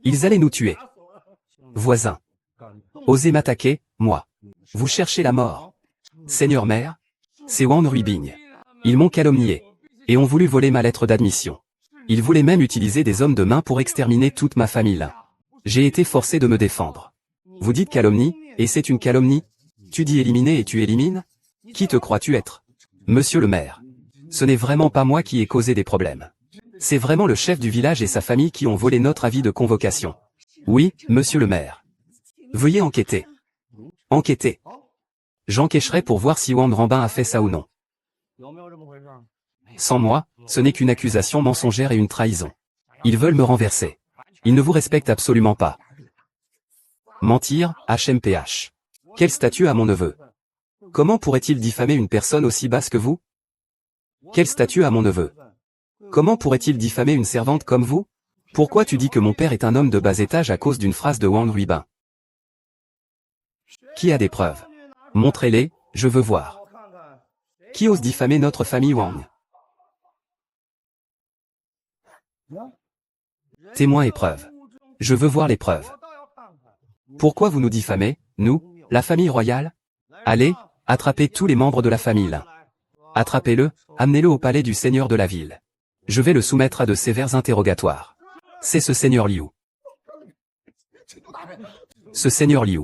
S1: Ils allaient nous tuer. Voisin. Osez m'attaquer, moi. Vous cherchez la mort. Seigneur maire, c'est Wang Ruibing. Ils m'ont calomnié. Et ont voulu voler ma lettre d'admission. Ils voulaient même utiliser des hommes de main pour exterminer toute ma famille là. J'ai été forcé de me défendre. Vous dites calomnie, et c'est une calomnie? Tu dis éliminer et tu élimines? Qui te crois-tu être? Monsieur le maire. Ce n'est vraiment pas moi qui ai causé des problèmes. C'est vraiment le chef du village et sa famille qui ont volé notre avis de convocation. Oui, monsieur le maire. Veuillez enquêter. Enquêter. J'enquêcherai pour voir si Wang Rambin a fait ça ou non. Sans moi, ce n'est qu'une accusation mensongère et une trahison. Ils veulent me renverser. Ils ne vous respectent absolument pas. Mentir, HMPH. Quel statut a mon neveu? Comment pourrait-il diffamer une personne aussi basse que vous? Quel statut a mon neveu? Comment pourrait-il diffamer une servante comme vous? Pourquoi tu dis que mon père est un homme de bas étage à cause d'une phrase de Wang Ruibing? Qui a des preuves? Montrez-les, je veux voir. Qui ose diffamer notre famille Wang? Témoins et preuves. Je veux voir les preuves. Pourquoi vous nous diffamez, nous, la famille royale? Allez, attrapez tous les membres de la famille là. Attrapez-le, amenez-le au palais du seigneur de la ville. Je vais le soumettre à de sévères interrogatoires. C'est ce seigneur Liu. Ce seigneur Liu.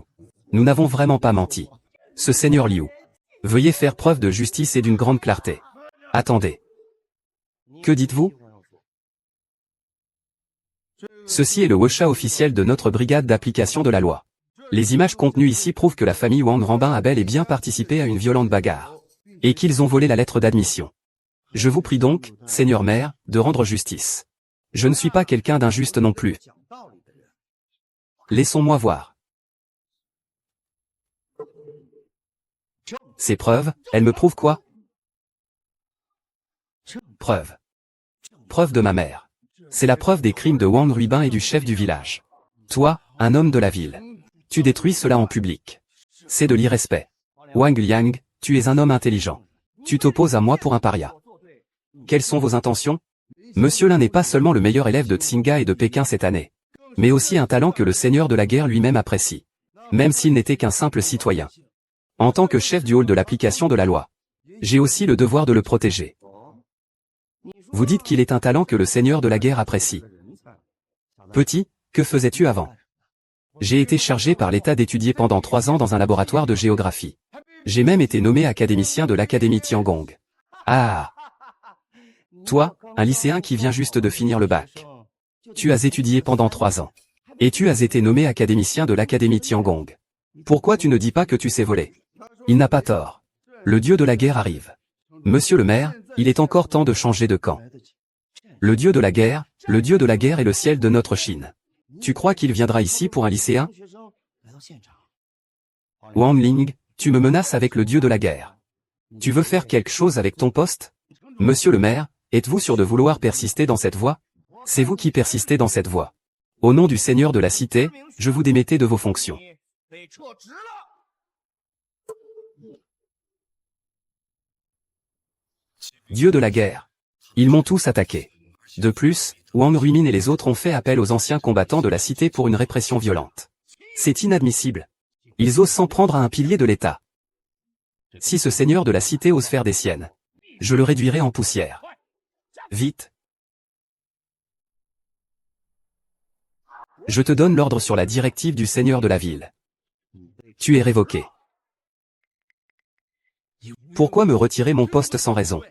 S1: Nous n'avons vraiment pas menti. Ce seigneur Liu. Veuillez faire preuve de justice et d'une grande clarté. Attendez. Que dites-vous? Ceci est le Wuxia officiel de notre brigade d'application de la loi. Les images contenues ici prouvent que la famille Wang Rambin a bel et bien participé à une violente bagarre. Et qu'ils ont volé la lettre d'admission. Je vous prie donc, seigneur maire, de rendre justice. Je ne suis pas quelqu'un d'injuste non plus. Laissons-moi voir. Ces preuves, elles me prouvent quoi? Preuve. Preuve de ma mère. C'est la preuve des crimes de Wang Ruibing et du chef du village. Toi, un homme de la ville. Tu détruis cela en public. C'est de l'irrespect. Wang Liang, tu es un homme intelligent. Tu t'opposes à moi pour un paria. Quelles sont vos intentions? Monsieur Lin n'est pas seulement le meilleur élève de Tsinga et de Pékin cette année, mais aussi un talent que le seigneur de la guerre lui-même apprécie, même s'il n'était qu'un simple citoyen. En tant que chef du hall de l'application de la loi, j'ai aussi le devoir de le protéger. Vous dites qu'il est un talent que le seigneur de la guerre apprécie. Petit, que faisais-tu avant? J'ai été chargé par l'État d'étudier pendant 3 ans dans un laboratoire de géographie. J'ai même été nommé académicien de l'Académie Tiangong. Ah! Toi, un lycéen qui vient juste de finir le bac. Tu as étudié pendant 3 ans. Et tu as été nommé académicien de l'Académie Tiangong. Pourquoi tu ne dis pas que tu sais voler? Il n'a pas tort. Le dieu de la guerre arrive. Monsieur le maire, il est encore temps de changer de camp. Le dieu de la guerre est le ciel de notre Chine. Tu crois qu'il viendra ici pour un lycéen? Wang Ling, tu me menaces avec le dieu de la guerre. Tu veux faire quelque chose avec ton poste? Monsieur le maire, êtes-vous sûr de vouloir persister dans cette voie? C'est vous qui persistez dans cette voie. Au nom du seigneur de la cité, je vous démettez de vos fonctions. Dieu de la guerre. Ils m'ont tous attaqué. De plus, Wang Ruimin et les autres ont fait appel aux anciens combattants de la cité pour une répression violente. C'est inadmissible. Ils osent s'en prendre à un pilier de l'État. Si ce seigneur de la cité ose faire des siennes, je le réduirai en poussière. Vite. Je te donne l'ordre sur la directive du seigneur de la ville. Tu es révoqué. Pourquoi me retirer mon poste sans raison?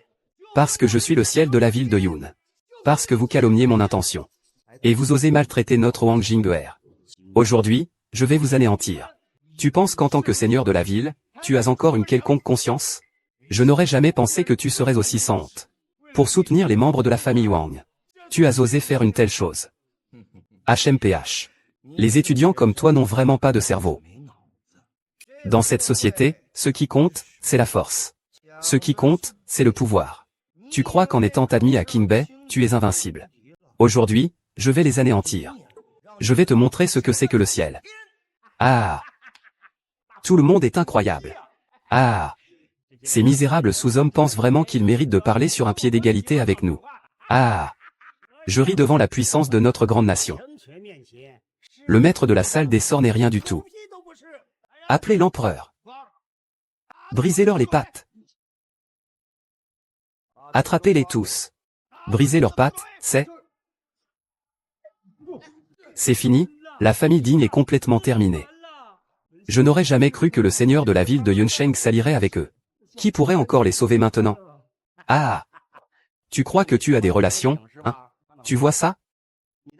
S1: Parce que je suis le ciel de la ville de Yun. Parce que vous calomniez mon intention. Et vous osez maltraiter notre Wang Jing'er. Aujourd'hui, je vais vous anéantir. Tu penses qu'en tant que seigneur de la ville, tu as encore une quelconque conscience? Je n'aurais jamais pensé que tu serais aussi sans honte. Pour soutenir les membres de la famille Wang. Tu as osé faire une telle chose. HMPH. Les étudiants comme toi n'ont vraiment pas de cerveau. Dans cette société, ce qui compte, c'est la force. Ce qui compte, c'est le pouvoir. Tu crois qu'en étant admis à King Bay, tu es invincible. Aujourd'hui, je vais les anéantir. Je vais te montrer ce que c'est que le ciel. Ah! Tout le monde est incroyable. Ah! Ces misérables sous-hommes pensent vraiment qu'ils méritent de parler sur un pied d'égalité avec nous. Ah! Je ris devant la puissance de notre grande nation. Le maître de la salle des sorts n'est rien du tout. Appelez l'empereur. Brisez-leur les pattes. Attrapez-les tous. Brisez leurs pattes, c'est fini, la famille digne est complètement terminée. Je n'aurais jamais cru que le seigneur de la ville de Yunsheng s'allierait avec eux. Qui pourrait encore les sauver maintenant? Ah! Tu crois que tu as des relations, hein? Tu vois ça?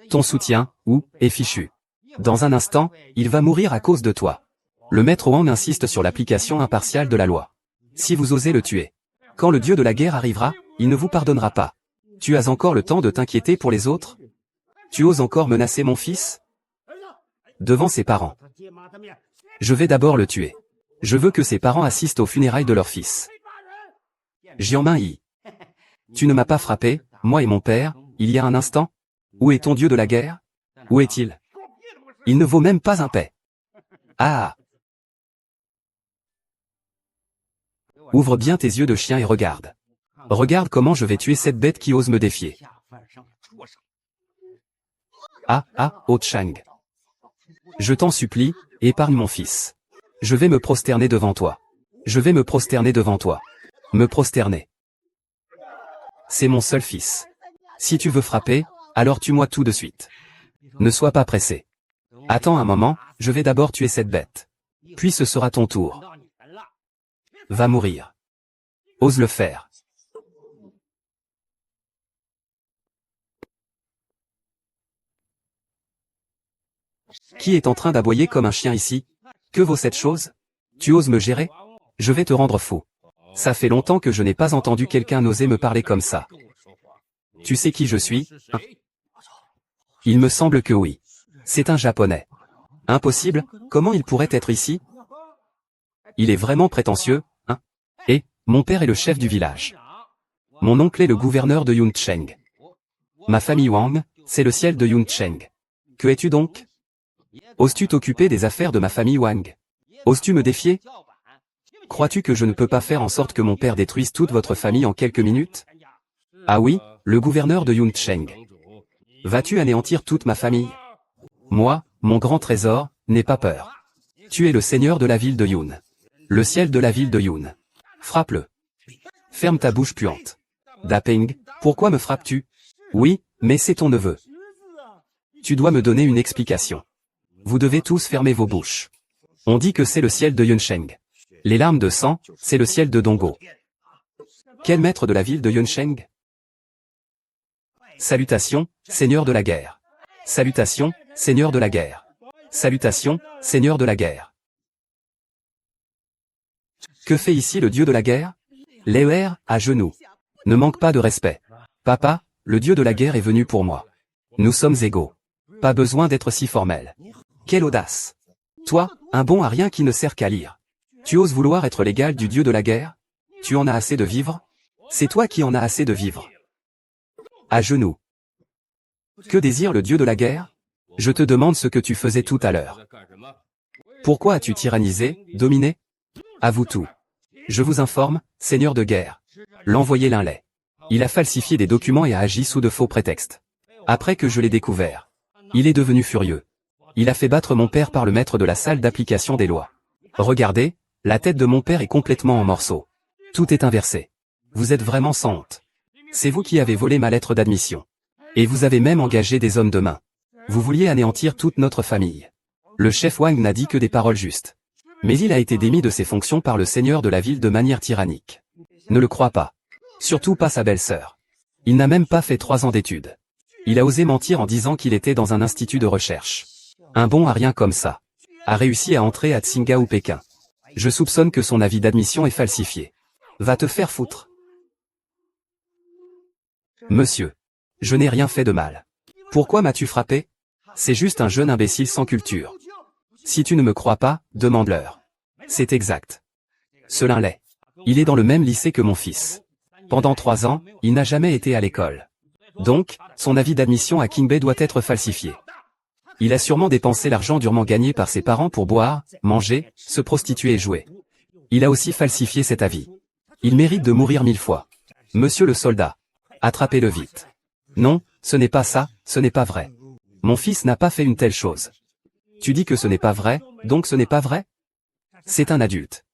S1: Ton soutien, est fichu. Dans un instant, il va mourir à cause de toi. Le maître Wang insiste sur l'application impartiale de la loi. Si vous osez le tuer, quand le dieu de la guerre arrivera, il ne vous pardonnera pas. Tu as encore le temps de t'inquiéter pour les autres? Tu oses encore menacer mon fils? Devant ses parents. Je vais d'abord le tuer. Je veux que ses parents assistent aux funérailles de leur fils. Jianmin Yi. Tu ne m'as pas frappé, moi et mon père, il y a un instant? Où est ton dieu de la guerre? Où est-il? Il ne vaut même pas un paix. Ah! Ouvre bien tes yeux de chien et regarde. Regarde comment je vais tuer cette bête qui ose me défier. Oh Chang. Je t'en supplie, épargne mon fils. Je vais me prosterner devant toi. Je vais me prosterner devant toi. Me prosterner. C'est mon seul fils. Si tu veux frapper, alors tue-moi tout de suite. Ne sois pas pressé. Attends un moment, je vais d'abord tuer cette bête. Puis ce sera ton tour. Va mourir. Ose le faire. Qui est en train d'aboyer comme un chien ici? Que vaut cette chose? Tu oses me gérer? Je vais te rendre fou. Ça fait longtemps que je n'ai pas entendu quelqu'un oser me parler comme ça. Tu sais qui je suis, hein? Il me semble que oui. C'est un japonais. Impossible, comment il pourrait être ici? Il est vraiment prétentieux, hein? Et, mon père est le chef du village. Mon oncle est le gouverneur de Yuncheng. Ma famille Wang, c'est le ciel de Yuncheng. Que es-tu donc? Oses-tu t'occuper des affaires de ma famille Wang? Oses-tu me défier? Crois-tu que je ne peux pas faire en sorte que mon père détruise toute votre famille en quelques minutes? Ah oui, le gouverneur de Yuncheng. Vas-tu anéantir toute ma famille? Moi, mon grand trésor, n'aie pas peur. Tu es le seigneur de la ville de Yun. Le ciel de la ville de Yun. Frappe-le. Ferme ta bouche puante. Dapeng, pourquoi me frappes-tu? Oui, mais c'est ton neveu. Tu dois me donner une explication. Vous devez tous fermer vos bouches. On dit que c'est le ciel de Yunsheng. Les larmes de sang, c'est le ciel de Donggo. Quel maître de la ville de Yunsheng? Salutations, seigneur de la guerre. Salutations, seigneur de la guerre. Salutations, seigneur de la guerre. Que fait ici le dieu de la guerre? Léer, à genoux. Ne manque pas de respect. Papa, le dieu de la guerre est venu pour moi. Nous sommes égaux. Pas besoin d'être si formel. Quelle audace! Toi, un bon à rien qui ne sert qu'à lire. Tu oses vouloir être l'égal du dieu de la guerre? Tu en as assez de vivre? C'est toi qui en as assez de vivre. À genoux. Que désire le dieu de la guerre? Je te demande ce que tu faisais tout à l'heure. Pourquoi as-tu tyrannisé, dominé? Avoue tout. Je vous informe, seigneur de guerre. L'envoyé l'un. Il a falsifié des documents et a agi sous de faux prétextes. Après que je l'ai découvert, il est devenu furieux. Il a fait battre mon père par le maître de la salle d'application des lois. Regardez, la tête de mon père est complètement en morceaux. Tout est inversé. Vous êtes vraiment sans honte. C'est vous qui avez volé ma lettre d'admission. Et vous avez même engagé des hommes de main. Vous vouliez anéantir toute notre famille. Le chef Wang n'a dit que des paroles justes. Mais il a été démis de ses fonctions par le seigneur de la ville de manière tyrannique. Ne le crois pas. Surtout pas sa belle-sœur. Il n'a même pas fait 3 ans d'études. Il a osé mentir en disant qu'il était dans un institut de recherche. Un bon à rien comme ça a réussi à entrer à Tsinga ou Pékin. Je soupçonne que son avis d'admission est falsifié. Va te faire foutre. Monsieur. Je n'ai rien fait de mal. Pourquoi m'as-tu frappé? C'est juste un jeune imbécile sans culture. Si tu ne me crois pas, demande-leur. C'est exact. Cela l'est. Il est dans le même lycée que mon fils. Pendant 3 ans, il n'a jamais été à l'école. Donc, son avis d'admission à Qingbei doit être falsifié. Il a sûrement dépensé l'argent durement gagné par ses parents pour boire, manger, se prostituer et jouer. Il a aussi falsifié cet avis. Il mérite de mourir 1000 fois. Monsieur le soldat. Attrapez-le vite. Non, ce n'est pas ça, ce n'est pas vrai. Mon fils n'a pas fait une telle chose. Tu dis que ce n'est pas vrai, donc ce n'est pas vrai? C'est un adulte.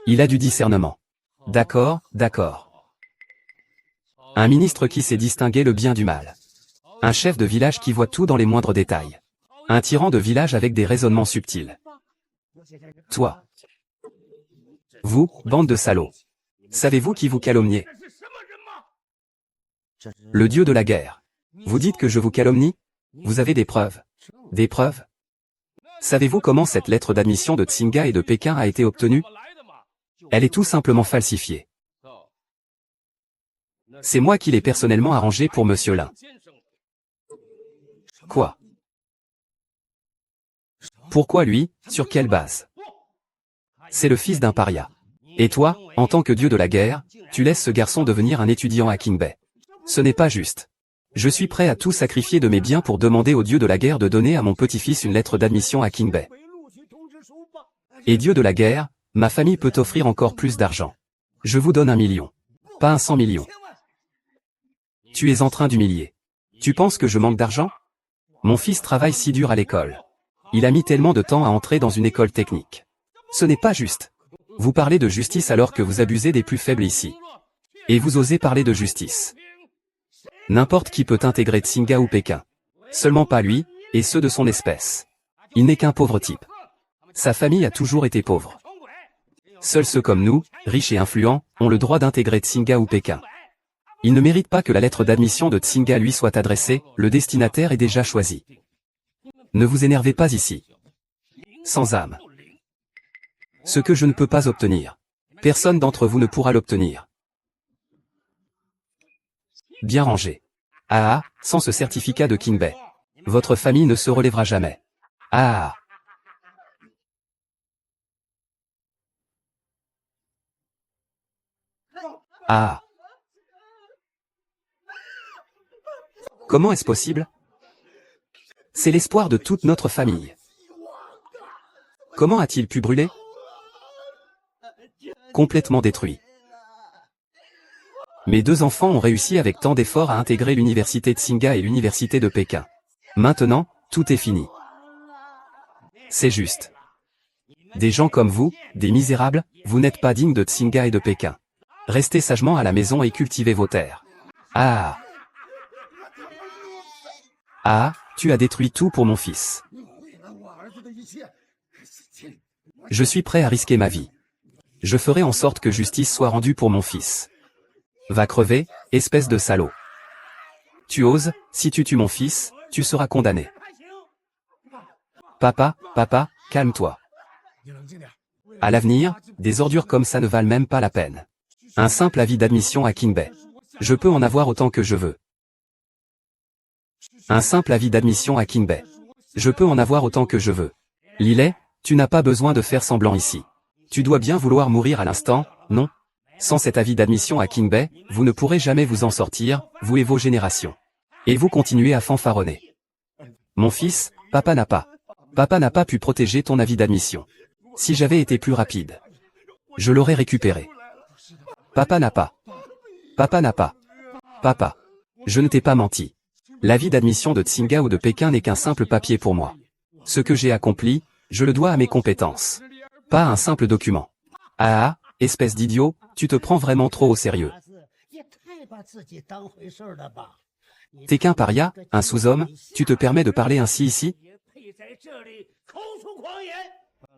S1: Il a du discernement. D'accord, d'accord. Un ministre qui sait distinguer le bien du mal. Un chef de village qui voit tout dans les moindres détails. Un tyran de village avec des raisonnements subtils. Toi. Vous, bande de salauds. Savez-vous qui vous calomniez? Le dieu de la guerre. Vous dites que je vous calomnie? Vous avez des preuves. Des preuves? Savez-vous comment cette lettre d'admission de Tsinga et de Pékin a été obtenue? Elle est tout simplement falsifiée. C'est moi qui l'ai personnellement arrangée pour Monsieur Lin. Quoi? Pourquoi lui? Sur quelle base? C'est le fils d'un paria. Et toi, en tant que dieu de la guerre, tu laisses ce garçon devenir un étudiant à Qingbei. Ce n'est pas juste. Je suis prêt à tout sacrifier de mes biens pour demander au dieu de la guerre de donner à mon petit-fils une lettre d'admission à Qingbei. Et dieu de la guerre, ma famille peut offrir encore plus d'argent. Je vous donne 1 million. Pas un 100 millions. Tu es en train d'humilier. Tu penses que je manque d'argent? Mon fils travaille si dur à l'école. Il a mis tellement de temps à entrer dans une école technique. Ce n'est pas juste. Vous parlez de justice alors que vous abusez des plus faibles ici. Et vous osez parler de justice. N'importe qui peut intégrer Tsinga ou Pékin. Seulement pas lui, et ceux de son espèce. Il n'est qu'un pauvre type. Sa famille a toujours été pauvre. Seuls ceux comme nous, riches et influents, ont le droit d'intégrer Tsinga ou Pékin. Il ne mérite pas que la lettre d'admission de Tsinga lui soit adressée, le destinataire est déjà choisi. Ne vous énervez pas ici. Sans âme. Ce que je ne peux pas obtenir. Personne d'entre vous ne pourra l'obtenir. Bien rangé. Ah, sans ce certificat de Qingbei. Votre famille ne se relèvera jamais. Ah. Ah. Comment est-ce possible? C'est l'espoir de toute notre famille. Comment a-t-il pu brûler? Complètement détruit. Mes 2 enfants ont réussi avec tant d'efforts à intégrer l'université de Tsinga et l'université de Pékin. Maintenant, tout est fini. C'est juste. Des gens comme vous, des misérables, vous n'êtes pas dignes de Tsinga et de Pékin. Restez sagement à la maison et cultivez vos terres. Ah. Ah, tu as détruit tout pour mon fils. Je suis prêt à risquer ma vie. Je ferai en sorte que justice soit rendue pour mon fils. Va crever, espèce de salaud. Tu oses, si tu tues mon fils, tu seras condamné. Papa, calme-toi. À l'avenir, des ordures comme ça ne valent même pas la peine. Un simple avis d'admission à Qingbei. Je peux en avoir autant que je veux. Un simple avis d'admission à Qingbei. Je peux en avoir autant que je veux. Lillet, tu n'as pas besoin de faire semblant ici. Tu dois bien vouloir mourir à l'instant, non? Sans cet avis d'admission à Qingbei, vous ne pourrez jamais vous en sortir, vous et vos générations. Et vous continuez à fanfaronner. Mon fils, papa n'a pas pu protéger ton avis d'admission. Si j'avais été plus rapide, je l'aurais récupéré. Papa, je ne t'ai pas menti. L'avis d'admission de Tsinga ou de Pékin n'est qu'un simple papier pour moi. Ce que j'ai accompli, je le dois à mes compétences. Pas à un simple document. Ah, espèce d'idiot, tu te prends vraiment trop au sérieux. T'es qu'un paria, un sous-homme, tu te permets de parler ainsi ici?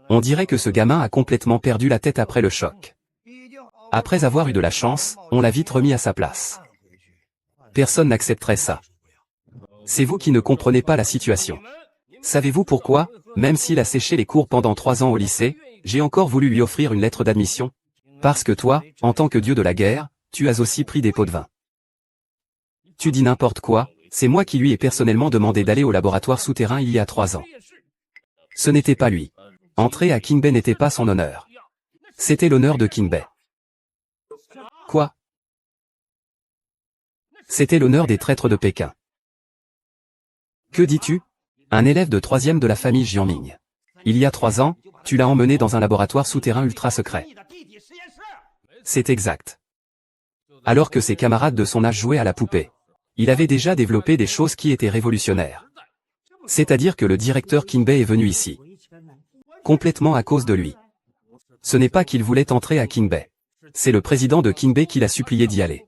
S1: On dirait que ce gamin a complètement perdu la tête après le choc. Après avoir eu de la chance, on l'a vite remis à sa place. Personne n'accepterait ça. C'est vous qui ne comprenez pas la situation. Savez-vous pourquoi, même s'il a séché les cours pendant 3 ans au lycée, j'ai encore voulu lui offrir une lettre d'admission? Parce que toi, en tant que dieu de la guerre, tu as aussi pris des pots de vin. Tu dis n'importe quoi, c'est moi qui lui ai personnellement demandé d'aller au laboratoire souterrain il y a 3 ans. Ce n'était pas lui. Entrer à Qingbei n'était pas son honneur. C'était l'honneur de Qingbei. Quoi? C'était l'honneur des traîtres de Pékin. Que dis-tu? Un élève de 3e de la famille Jianming. Il y a 3 ans, tu l'as emmené dans un laboratoire souterrain ultra secret. C'est exact. Alors que ses camarades de son âge jouaient à la poupée. Il avait déjà développé des choses qui étaient révolutionnaires. C'est-à-dire que le directeur Qingbei est venu ici. Complètement à cause de lui. Ce n'est pas qu'il voulait entrer à Qingbei. C'est le président de Qingbei qui l'a supplié d'y aller.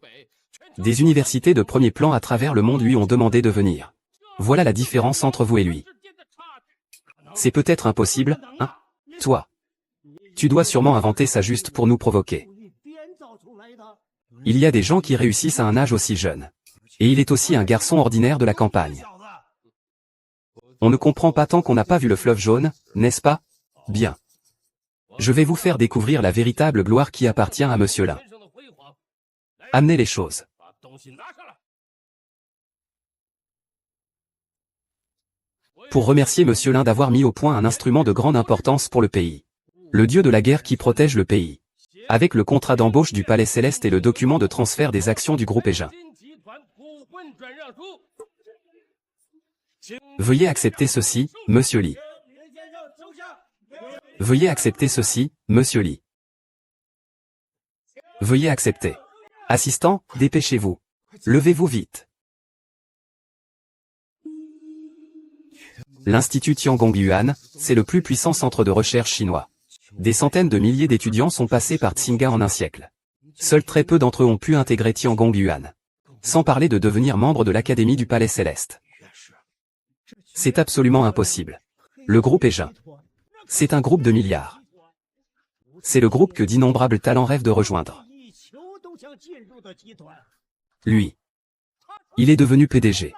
S1: Des universités de premier plan à travers le monde lui ont demandé de venir. Voilà la différence entre vous et lui. C'est peut-être impossible, hein? Toi. Tu dois sûrement inventer ça juste pour nous provoquer. Il y a des gens qui réussissent à un âge aussi jeune. Et il est aussi un garçon ordinaire de la campagne. On ne comprend pas tant qu'on n'a pas vu le fleuve jaune, n'est-ce pas? Bien. Je vais vous faire découvrir la véritable gloire qui appartient à Monsieur Lin. Amenez les choses. Pour remercier Monsieur Lin d'avoir mis au point un instrument de grande importance pour le pays. Le dieu de la guerre qui protège le pays. Avec le contrat d'embauche du Palais Céleste et le document de transfert des actions du groupe Egin. Veuillez accepter ceci, Monsieur Li. Veuillez accepter ceci, Monsieur Li. Veuillez accepter. Assistant, dépêchez-vous. Levez-vous vite. L'Institut Tiangong-Yuan, c'est le plus puissant centre de recherche chinois. Des centaines de milliers d'étudiants sont passés par Tsinghua en un siècle. Seuls très peu d'entre eux ont pu intégrer Tiangong-Yuan. Sans parler de devenir membre de l'Académie du Palais Céleste. C'est absolument impossible. Le groupe Egin. C'est un groupe de milliards. C'est le groupe que d'innombrables talents rêvent de rejoindre. Lui. Il est devenu PDG.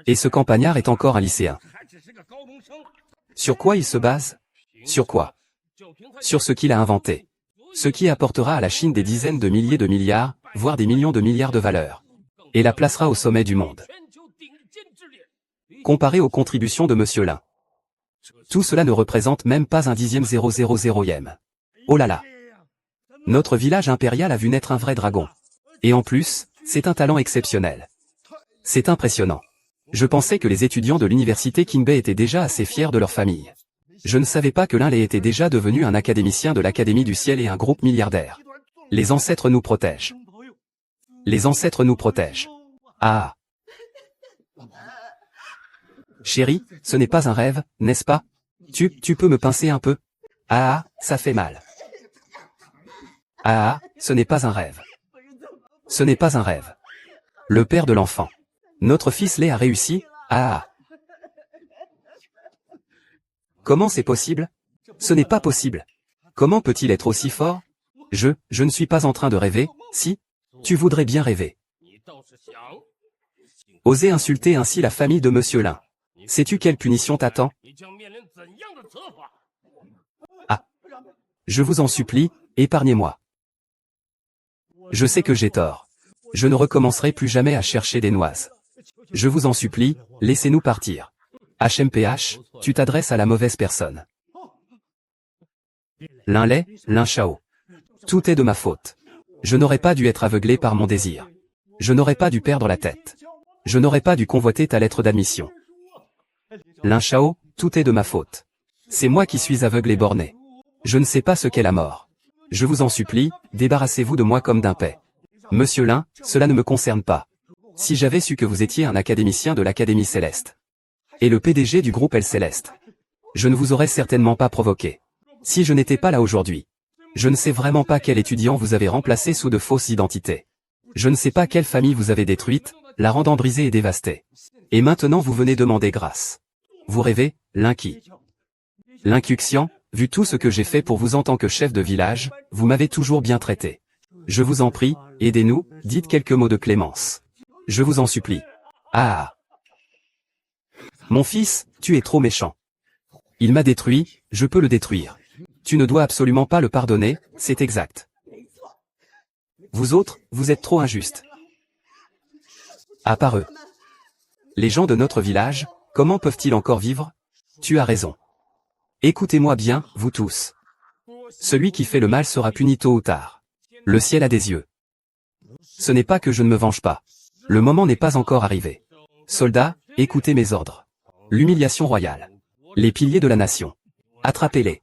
S1: Et ce campagnard est encore un lycéen. Sur quoi il se base? Sur quoi? Sur ce qu'il a inventé. Ce qui apportera à la Chine des dizaines de milliers de milliards, voire des millions de milliards de valeurs. Et la placera au sommet du monde. Comparé aux contributions de Monsieur Lin. Tout cela ne représente même pas un dixième 000e. Oh là là. Notre village impérial a vu naître un vrai dragon. Et en plus, c'est un talent exceptionnel. C'est impressionnant. Je pensais que les étudiants de l'université Qingbei étaient déjà assez fiers de leur famille. Je ne savais pas que l'un était déjà devenu un académicien de l'Académie du Ciel et un groupe milliardaire. Les ancêtres nous protègent. Les ancêtres nous protègent. Ah. Chérie, ce n'est pas un rêve, n'est-ce pas? Tu peux me pincer un peu? Ah, ça fait mal. Ah, ce n'est pas un rêve. Ce n'est pas un rêve. Le père de l'enfant. Notre fils Lé a réussi, ah. Comment c'est possible? Ce n'est pas possible. Comment peut-il être aussi fort? Je ne suis pas en train de rêver, si? Tu voudrais bien rêver. Oser insulter ainsi la famille de Monsieur Lin. Sais-tu quelle punition t'attend? Ah. Je vous en supplie, épargnez-moi. Je sais que j'ai tort. Je ne recommencerai plus jamais à chercher des noises. Je vous en supplie, laissez-nous partir. HMPH, tu t'adresses à la mauvaise personne. Lin Lei, Lin Shao. Tout est de ma faute. Je n'aurais pas dû être aveuglé par mon désir. Je n'aurais pas dû perdre la tête. Je n'aurais pas dû convoiter ta lettre d'admission. Lin Shao, tout est de ma faute. C'est moi qui suis aveugle et borné. Je ne sais pas ce qu'est la mort. Je vous en supplie, débarrassez-vous de moi comme d'un paix. Monsieur Lin, cela ne me concerne pas. Si j'avais su que vous étiez un académicien de l'Académie Céleste. Et le PDG du groupe El Céleste. Je ne vous aurais certainement pas provoqué. Si je n'étais pas là aujourd'hui. Je ne sais vraiment pas quel étudiant vous avez remplacé sous de fausses identités. Je ne sais pas quelle famille vous avez détruite, la rendant brisée et dévastée. Et maintenant vous venez demander grâce. Vous rêvez, Linky. L'incuxian, vu tout ce que j'ai fait pour vous en tant que chef de village, vous m'avez toujours bien traité. Je vous en prie, aidez-nous, dites quelques mots de clémence. Je vous en supplie. Ah! Mon fils, tu es trop méchant. Il m'a détruit, je peux le détruire. Tu ne dois absolument pas le pardonner, c'est exact. Vous autres, vous êtes trop injustes. À part eux. Les gens de notre village, comment peuvent-ils encore vivre? Tu as raison. Écoutez-moi bien, vous tous. Celui qui fait le mal sera puni tôt ou tard. Le ciel a des yeux. Ce n'est pas que je ne me venge pas. Le moment n'est pas encore arrivé. Soldats, écoutez mes ordres. L'humiliation royale. Les piliers de la nation. Attrapez-les.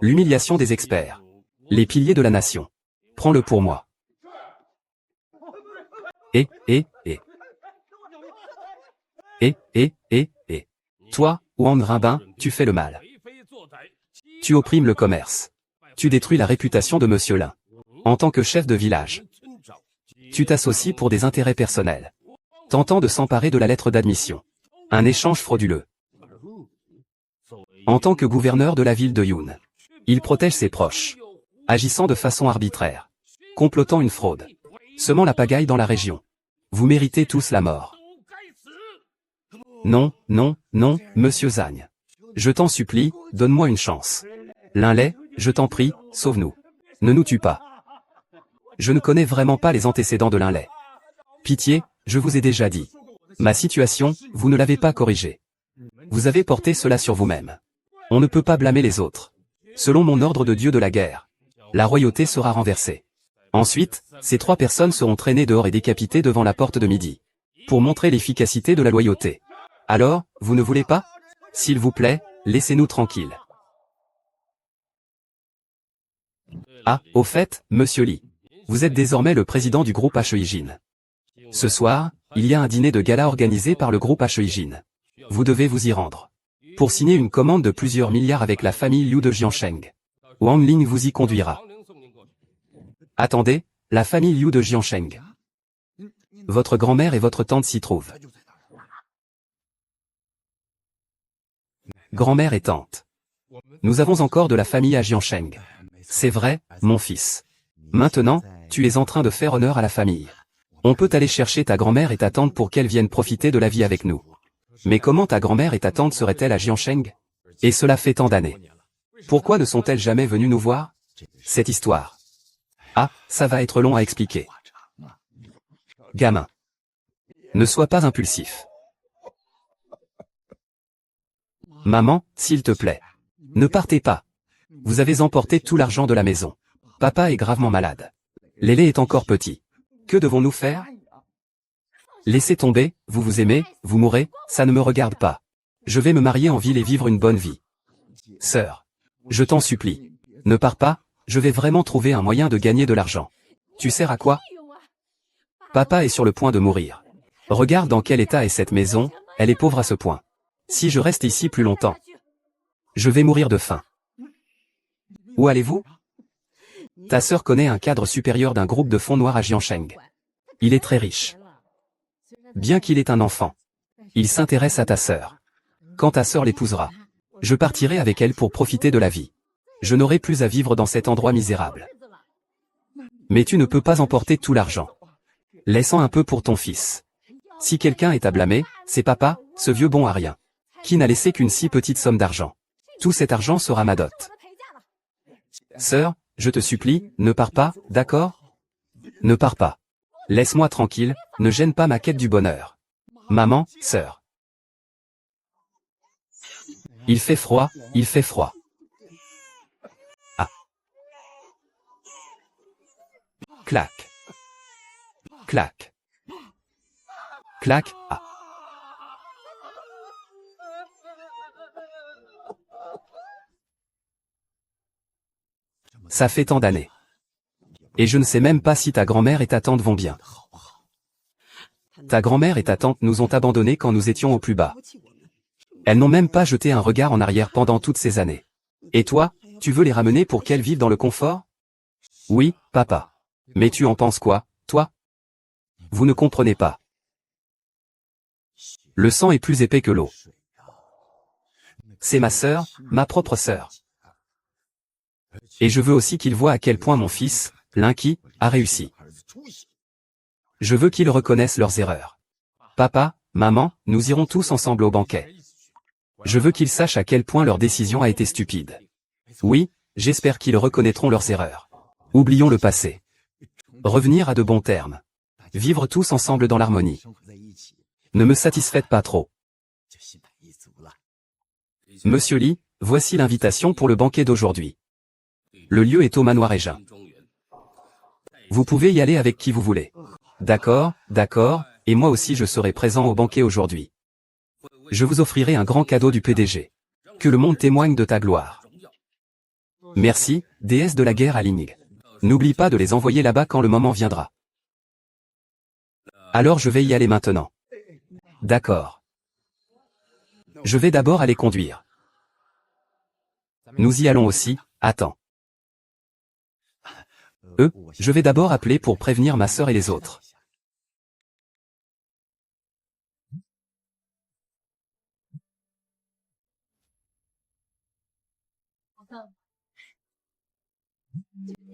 S1: L'humiliation des experts. Les piliers de la nation. Prends-le pour moi. Et. Toi, Wang Rimbin, tu fais le mal. Tu opprimes le commerce. Tu détruis la réputation de Monsieur Lin. En tant que chef de village. Tu t'associes pour des intérêts personnels. Tentant de s'emparer de la lettre d'admission. Un échange frauduleux. En tant que gouverneur de la ville de Yun. Il protège ses proches. Agissant de façon arbitraire. Complotant une fraude. Semant la pagaille dans la région. Vous méritez tous la mort. Non, monsieur Zagne. Je t'en supplie, donne-moi une chance. Linley, je t'en prie, sauve-nous. Ne nous tue pas. Je ne connais vraiment pas les antécédents de Linley. Pitié, je vous ai déjà dit. Ma situation, vous ne l'avez pas corrigée. Vous avez porté cela sur vous-même. On ne peut pas blâmer les autres. Selon mon ordre de Dieu de la guerre, la royauté sera renversée. Ensuite, ces 3 personnes seront traînées dehors et décapitées devant la porte de midi. Pour montrer l'efficacité de la loyauté. Alors, vous ne voulez pas? S'il vous plaît, laissez-nous tranquilles. Ah, au fait, monsieur Li. Vous êtes désormais le président du groupe Heijin. Ce soir, il y a un dîner de gala organisé par le groupe Heijin. Vous devez vous y rendre. Pour signer une commande de plusieurs milliards avec la famille Liu de Jiansheng. Wang Ling vous y conduira. Attendez, la famille Liu de Jiansheng. Votre grand-mère et votre tante s'y trouvent. Grand-mère et tante. Nous avons encore de la famille à Jiansheng. C'est vrai, mon fils. Maintenant, tu es en train de faire honneur à la famille. On peut aller chercher ta grand-mère et ta tante pour qu'elles viennent profiter de la vie avec nous. Mais comment ta grand-mère et ta tante seraient-elles à Jiansheng? Et cela fait tant d'années. Pourquoi ne sont-elles jamais venues nous voir? Cette histoire. Ah, ça va être long à expliquer. Gamin. Ne sois pas impulsif. Maman, s'il te plaît. Ne partez pas. Vous avez emporté tout l'argent de la maison. Papa est gravement malade. Lélé est encore petit. Que devons-nous faire? Laissez tomber, vous vous aimez, vous mourrez, ça ne me regarde pas. Je vais me marier en ville et vivre une bonne vie. Sœur. Je t'en supplie. Ne pars pas, je vais vraiment trouver un moyen de gagner de l'argent. Tu sers à quoi? Papa est sur le point de mourir. Regarde dans quel état est cette maison, elle est pauvre à ce point. Si je reste ici plus longtemps, je vais mourir de faim. Où allez-vous? Ta sœur connaît un cadre supérieur d'un groupe de fonds noirs à Jiansheng. Il est très riche. Bien qu'il ait un enfant, il s'intéresse à ta sœur. Quand ta sœur l'épousera, je partirai avec elle pour profiter de la vie. Je n'aurai plus à vivre dans cet endroit misérable. Mais tu ne peux pas emporter tout l'argent. Laissant un peu pour ton fils. Si quelqu'un est à blâmer, c'est papa, ce vieux bon à rien. Qui n'a laissé qu'une si petite somme d'argent. Tout cet argent sera ma dot. Sœur, je te supplie, ne pars pas, d'accord? Ne pars pas. Laisse-moi tranquille, ne gêne pas ma quête du bonheur. Maman, sœur. Il fait froid, il fait froid. Ah. Clac. Clac. Clac, ah. Ça fait tant d'années. Et je ne sais même pas si ta grand-mère et ta tante vont bien. Ta grand-mère et ta tante nous ont abandonnés quand nous étions au plus bas. Elles n'ont même pas jeté un regard en arrière pendant toutes ces années. Et toi, tu veux les ramener pour qu'elles vivent dans le confort? Oui, papa. Mais tu en penses quoi, Toi? Vous ne comprenez pas. Le sang est plus épais que l'eau. C'est ma sœur, ma propre sœur. Et je veux aussi qu'il voie à quel point mon fils, Linky, a réussi. Je veux qu'ils reconnaissent leurs erreurs. Papa, maman, nous irons tous ensemble au banquet. Je veux qu'ils sachent à quel point leur décision a été stupide. Oui, j'espère qu'ils reconnaîtront leurs erreurs. Oublions le passé. Revenir à de bons termes. Vivre tous ensemble dans l'harmonie. Ne me satisfaites pas trop. Monsieur Li, voici l'invitation pour le banquet d'aujourd'hui. Le lieu est au manoir Égin. Vous pouvez y aller avec qui vous voulez. D'accord, d'accord, et moi aussi je serai présent au banquet aujourd'hui. Je vous offrirai un grand cadeau du PDG. Que le monde témoigne de ta gloire. Merci, déesse de la guerre à Ling. N'oublie pas de les envoyer là-bas quand le moment viendra. Alors je vais y aller maintenant. D'accord. Je vais d'abord aller conduire. Nous y allons aussi, attends. Je vais d'abord appeler pour prévenir ma sœur et les autres.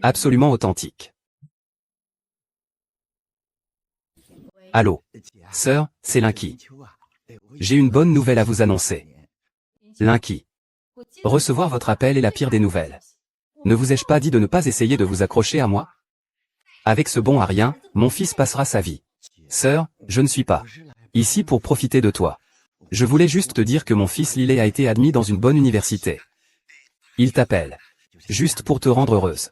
S1: Absolument authentique. Allô. Sœur, c'est Linky. J'ai une bonne nouvelle à vous annoncer. Linky. Recevoir votre appel est la pire des nouvelles. Ne vous ai-je pas dit de ne pas essayer de vous accrocher à moi? Avec ce bon à rien, mon fils passera sa vie. Sœur, je ne suis pas ici pour profiter de toi. Je voulais juste te dire que mon fils Lillet a été admis dans une bonne université. Il t'appelle. Juste pour te rendre heureuse.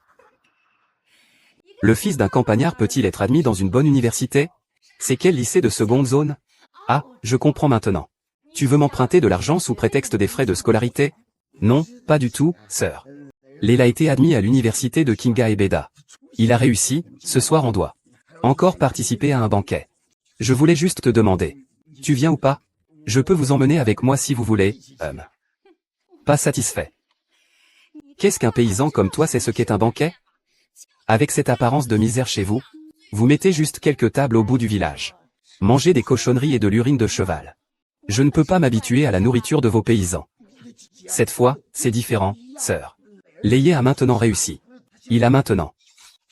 S1: Le fils d'un campagnard peut-il être admis dans une bonne université? C'est quel lycée de seconde zone? Ah, je comprends maintenant. Tu veux m'emprunter de l'argent sous prétexte des frais de scolarité? Non, pas du tout, sœur. Léla a été admis à l'université de Kinga Ebeda. Il a réussi, ce soir on doit encore participer à un banquet. Je voulais juste te demander. Tu viens ou pas? Je peux vous emmener avec moi si vous voulez, Pas satisfait. Qu'est-ce qu'un paysan comme toi sait ce qu'est un banquet? Avec cette apparence de misère chez vous, vous mettez juste quelques tables au bout du village. Mangez des cochonneries et de l'urine de cheval. Je ne peux pas m'habituer à la nourriture de vos paysans. Cette fois, c'est différent, sœur. Léyer a maintenant réussi. Il a maintenant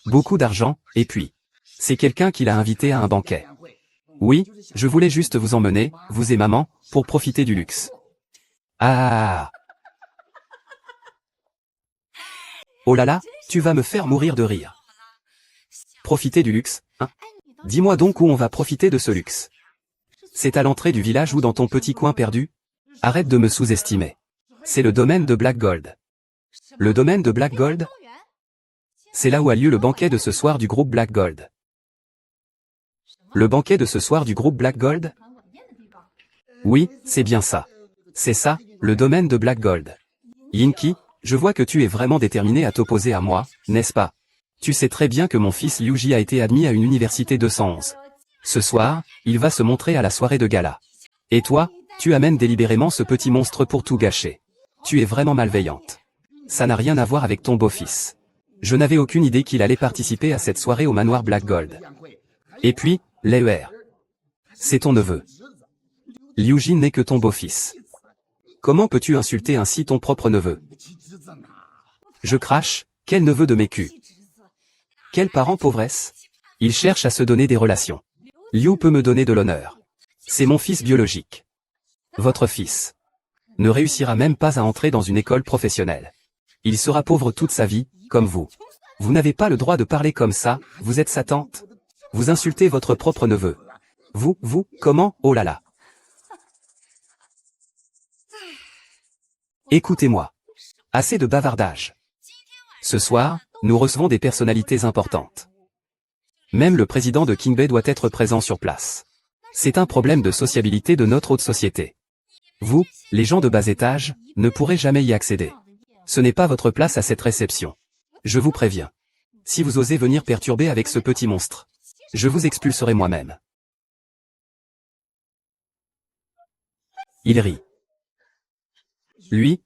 S1: beaucoup d'argent, et puis, c'est quelqu'un qui l'a invité à un banquet. Oui, je voulais juste vous emmener, vous et maman, pour profiter du luxe. Ah. Oh là là, tu vas me faire mourir de rire. Profiter du luxe, hein? Dis-moi donc où on va profiter de ce luxe. C'est à l'entrée du village ou dans ton petit coin perdu? Arrête de me sous-estimer. C'est le domaine de Black Gold. Le domaine de Black Gold? C'est là où a lieu le banquet de ce soir du groupe Black Gold. Le banquet de ce soir du groupe Black Gold? Oui, c'est bien ça. C'est ça, le domaine de Black Gold. Yinky, je vois que tu es vraiment déterminé à t'opposer à moi, n'est-ce pas? Tu sais très bien que mon fils Liuji a été admis à une université 211. Ce soir, il va se montrer à la soirée de gala. Et toi, tu amènes délibérément ce petit monstre pour tout gâcher. Tu es vraiment malveillante. Ça n'a rien à voir avec ton beau-fils. Je n'avais aucune idée qu'il allait participer à cette soirée au manoir Black Gold. Et puis, Lei. C'est ton neveu. Liuji n'est que ton beau-fils. Comment peux-tu insulter ainsi ton propre neveu? Je crache, quel neveu de mes culs. Quel parent pauvresse. Il cherche à se donner des relations. Liu peut me donner de l'honneur. C'est mon fils biologique. Votre fils ne réussira même pas à entrer dans une école professionnelle. Il sera pauvre toute sa vie, comme vous. Vous n'avez pas le droit de parler comme ça, vous êtes sa tante. Vous insultez votre propre neveu. Vous, comment, oh là là. Écoutez-moi. Assez de bavardage. Ce soir, nous recevons des personnalités importantes. Même le président de Kingbei doit être présent sur place. C'est un problème de sociabilité de notre haute société. Vous, les gens de bas étage, ne pourrez jamais y accéder. Ce n'est pas votre place à cette réception. Je vous préviens. Si vous osez venir perturber avec ce petit monstre, je vous expulserai moi-même. Il rit. Lui.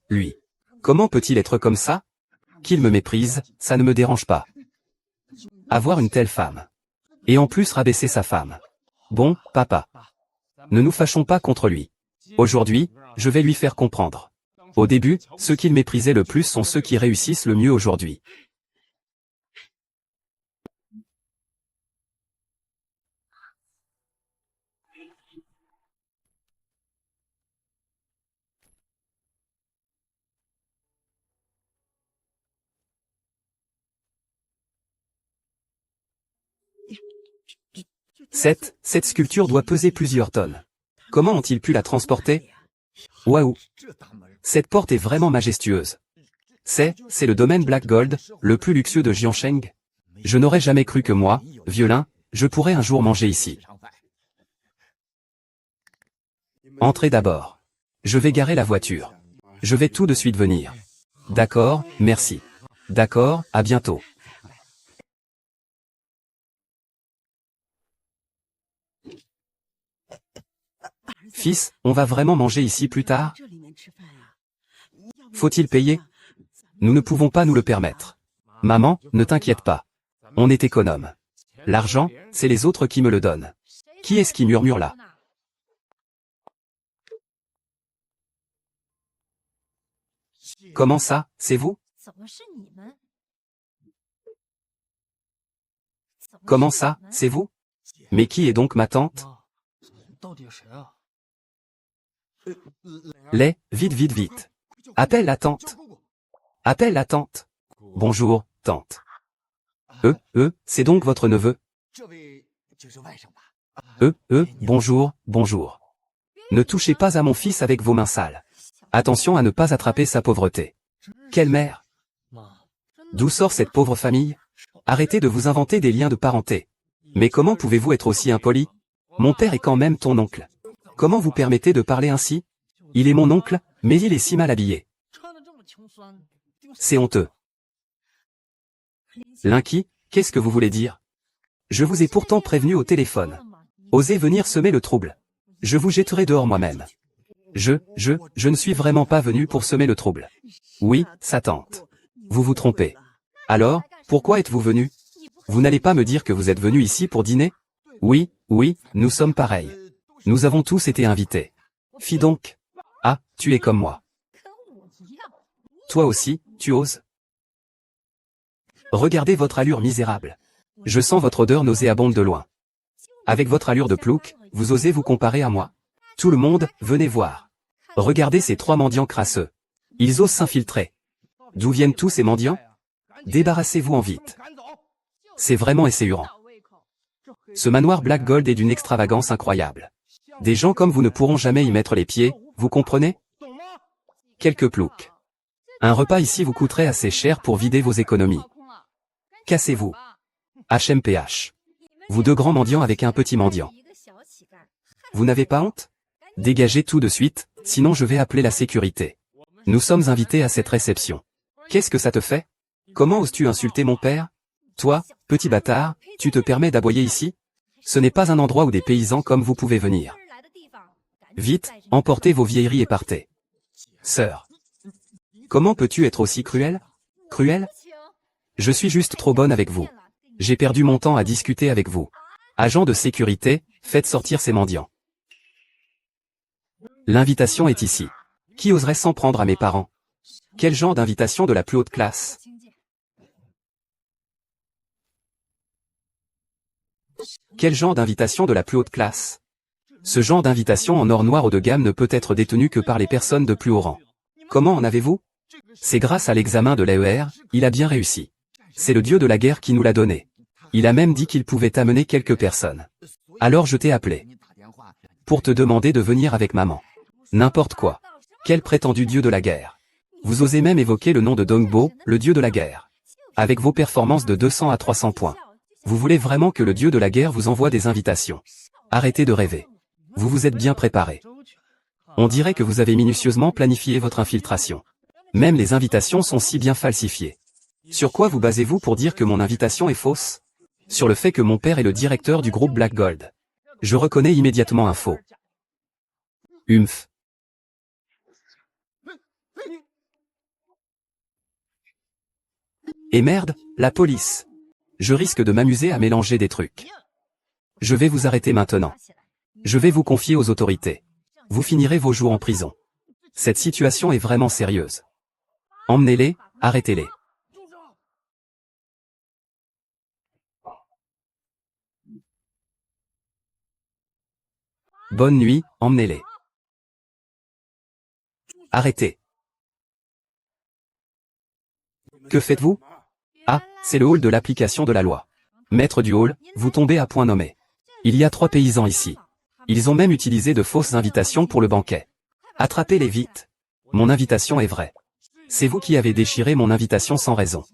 S1: Comment peut-il être comme ça? Qu'il me méprise, ça ne me dérange pas. Avoir une telle femme. Et en plus rabaisser sa femme. Bon, papa. Ne nous fâchons pas contre lui. Aujourd'hui, je vais lui faire comprendre. Au début, ceux qu'il méprisait le plus sont ceux qui réussissent le mieux aujourd'hui. Cette sculpture doit peser plusieurs tonnes. Comment ont-ils pu la transporter? Waouh! Cette porte est vraiment majestueuse. C'est le domaine Black Gold, le plus luxueux de Jiansheng. Je n'aurais jamais cru que moi, violin, je pourrais un jour manger ici. Entrez d'abord. Je vais garer la voiture. Je vais tout de suite venir. D'accord, merci. D'accord, à bientôt. Fils, on va vraiment manger ici plus tard? Faut-il payer? Nous ne pouvons pas nous le permettre. Maman, ne t'inquiète pas. On est économe. L'argent, c'est les autres qui me le donnent. Qui est-ce qui murmure là? Comment ça, c'est vous? Comment ça, c'est vous? Mais qui est donc ma tante? Vite, vite, vite. Appelle la tante. Appelle la tante. Bonjour, tante. C'est donc votre neveu? Bonjour, bonjour. Ne touchez pas à mon fils avec vos mains sales. Attention à ne pas attraper sa pauvreté. Quelle mère! D'où sort cette pauvre famille? Arrêtez de vous inventer des liens de parenté. Mais comment pouvez-vous être aussi impoli? Mon père est quand même ton oncle. Comment vous permettez de parler ainsi? Il est mon oncle, mais il est si mal habillé. C'est honteux. Linky, qu'est-ce que vous voulez dire? Je vous ai pourtant prévenu au téléphone. Osez venir semer le trouble. Je vous jetterai dehors moi-même. Je ne suis vraiment pas venu pour semer le trouble. Oui, sa tante. Vous vous trompez. Alors, pourquoi êtes-vous venu? Vous n'allez pas me dire que vous êtes venu ici pour dîner? Oui, nous sommes pareils. Nous avons tous été invités. Fi donc. Ah, tu es comme moi. Toi aussi, tu oses? Regardez votre allure misérable. Je sens votre odeur nauséabonde de loin. Avec votre allure de plouc, vous osez vous comparer à moi? Tout le monde, venez voir. Regardez ces trois mendiants crasseux. Ils osent s'infiltrer. D'où viennent tous ces mendiants? Débarrassez-vous en vite. C'est vraiment esséurant. Ce manoir Black Gold est d'une extravagance incroyable. Des gens comme vous ne pourront jamais y mettre les pieds, vous comprenez? Quelques ploucs. Un repas ici vous coûterait assez cher pour vider vos économies. Cassez-vous. HMPH. Vous deux grands mendiants avec un petit mendiant. Vous n'avez pas honte? Dégagez tout de suite, sinon je vais appeler la sécurité. Nous sommes invités à cette réception. Qu'est-ce que ça te fait? Comment oses-tu insulter mon père? Toi, petit bâtard, tu te permets d'aboyer ici? Ce n'est pas un endroit où des paysans comme vous pouvez venir. Vite, emportez vos vieilleries et partez. Sœur. Comment peux-tu être aussi cruelle? Cruelle? Je suis juste trop bonne avec vous. J'ai perdu mon temps à discuter avec vous. Agent de sécurité, faites sortir ces mendiants. L'invitation est ici. Qui oserait s'en prendre à mes parents? Quel genre d'invitation de la plus haute classe? Quel genre d'invitation de la plus haute classe? Ce genre d'invitation en or noir haut de gamme ne peut être détenu que par les personnes de plus haut rang. Comment en avez-vous? C'est grâce à l'examen de l'AER, il a bien réussi. C'est le dieu de la guerre qui nous l'a donné. Il a même dit qu'il pouvait amener quelques personnes. Alors je t'ai appelé. Pour te demander de venir avec maman. N'importe quoi. Quel prétendu dieu de la guerre. Vous osez même évoquer le nom de Dongbo, le dieu de la guerre. Avec vos performances de 200 à 300 points. Vous voulez vraiment que le dieu de la guerre vous envoie des invitations? Arrêtez de rêver. Vous vous êtes bien préparé. On dirait que vous avez minutieusement planifié votre infiltration. Même les invitations sont si bien falsifiées. Sur quoi vous basez-vous pour dire que mon invitation est fausse? Sur le fait que mon père est le directeur du groupe Black Gold. Je reconnais immédiatement un faux. Humph. Et merde, la police. Je risque de m'amuser à mélanger des trucs. Je vais vous arrêter maintenant. Je vais vous confier aux autorités. Vous finirez vos jours en prison. Cette situation est vraiment sérieuse. Emmenez-les, arrêtez-les. Bonne nuit, emmenez-les. Arrêtez. Que faites-vous? Ah, c'est le hall de l'application de la loi. Maître du hall, vous tombez à point nommé. Il y a 3 paysans ici. Ils ont même utilisé de fausses invitations pour le banquet. Attrapez-les vite. Mon invitation est vraie. C'est vous qui avez déchiré mon invitation sans raison.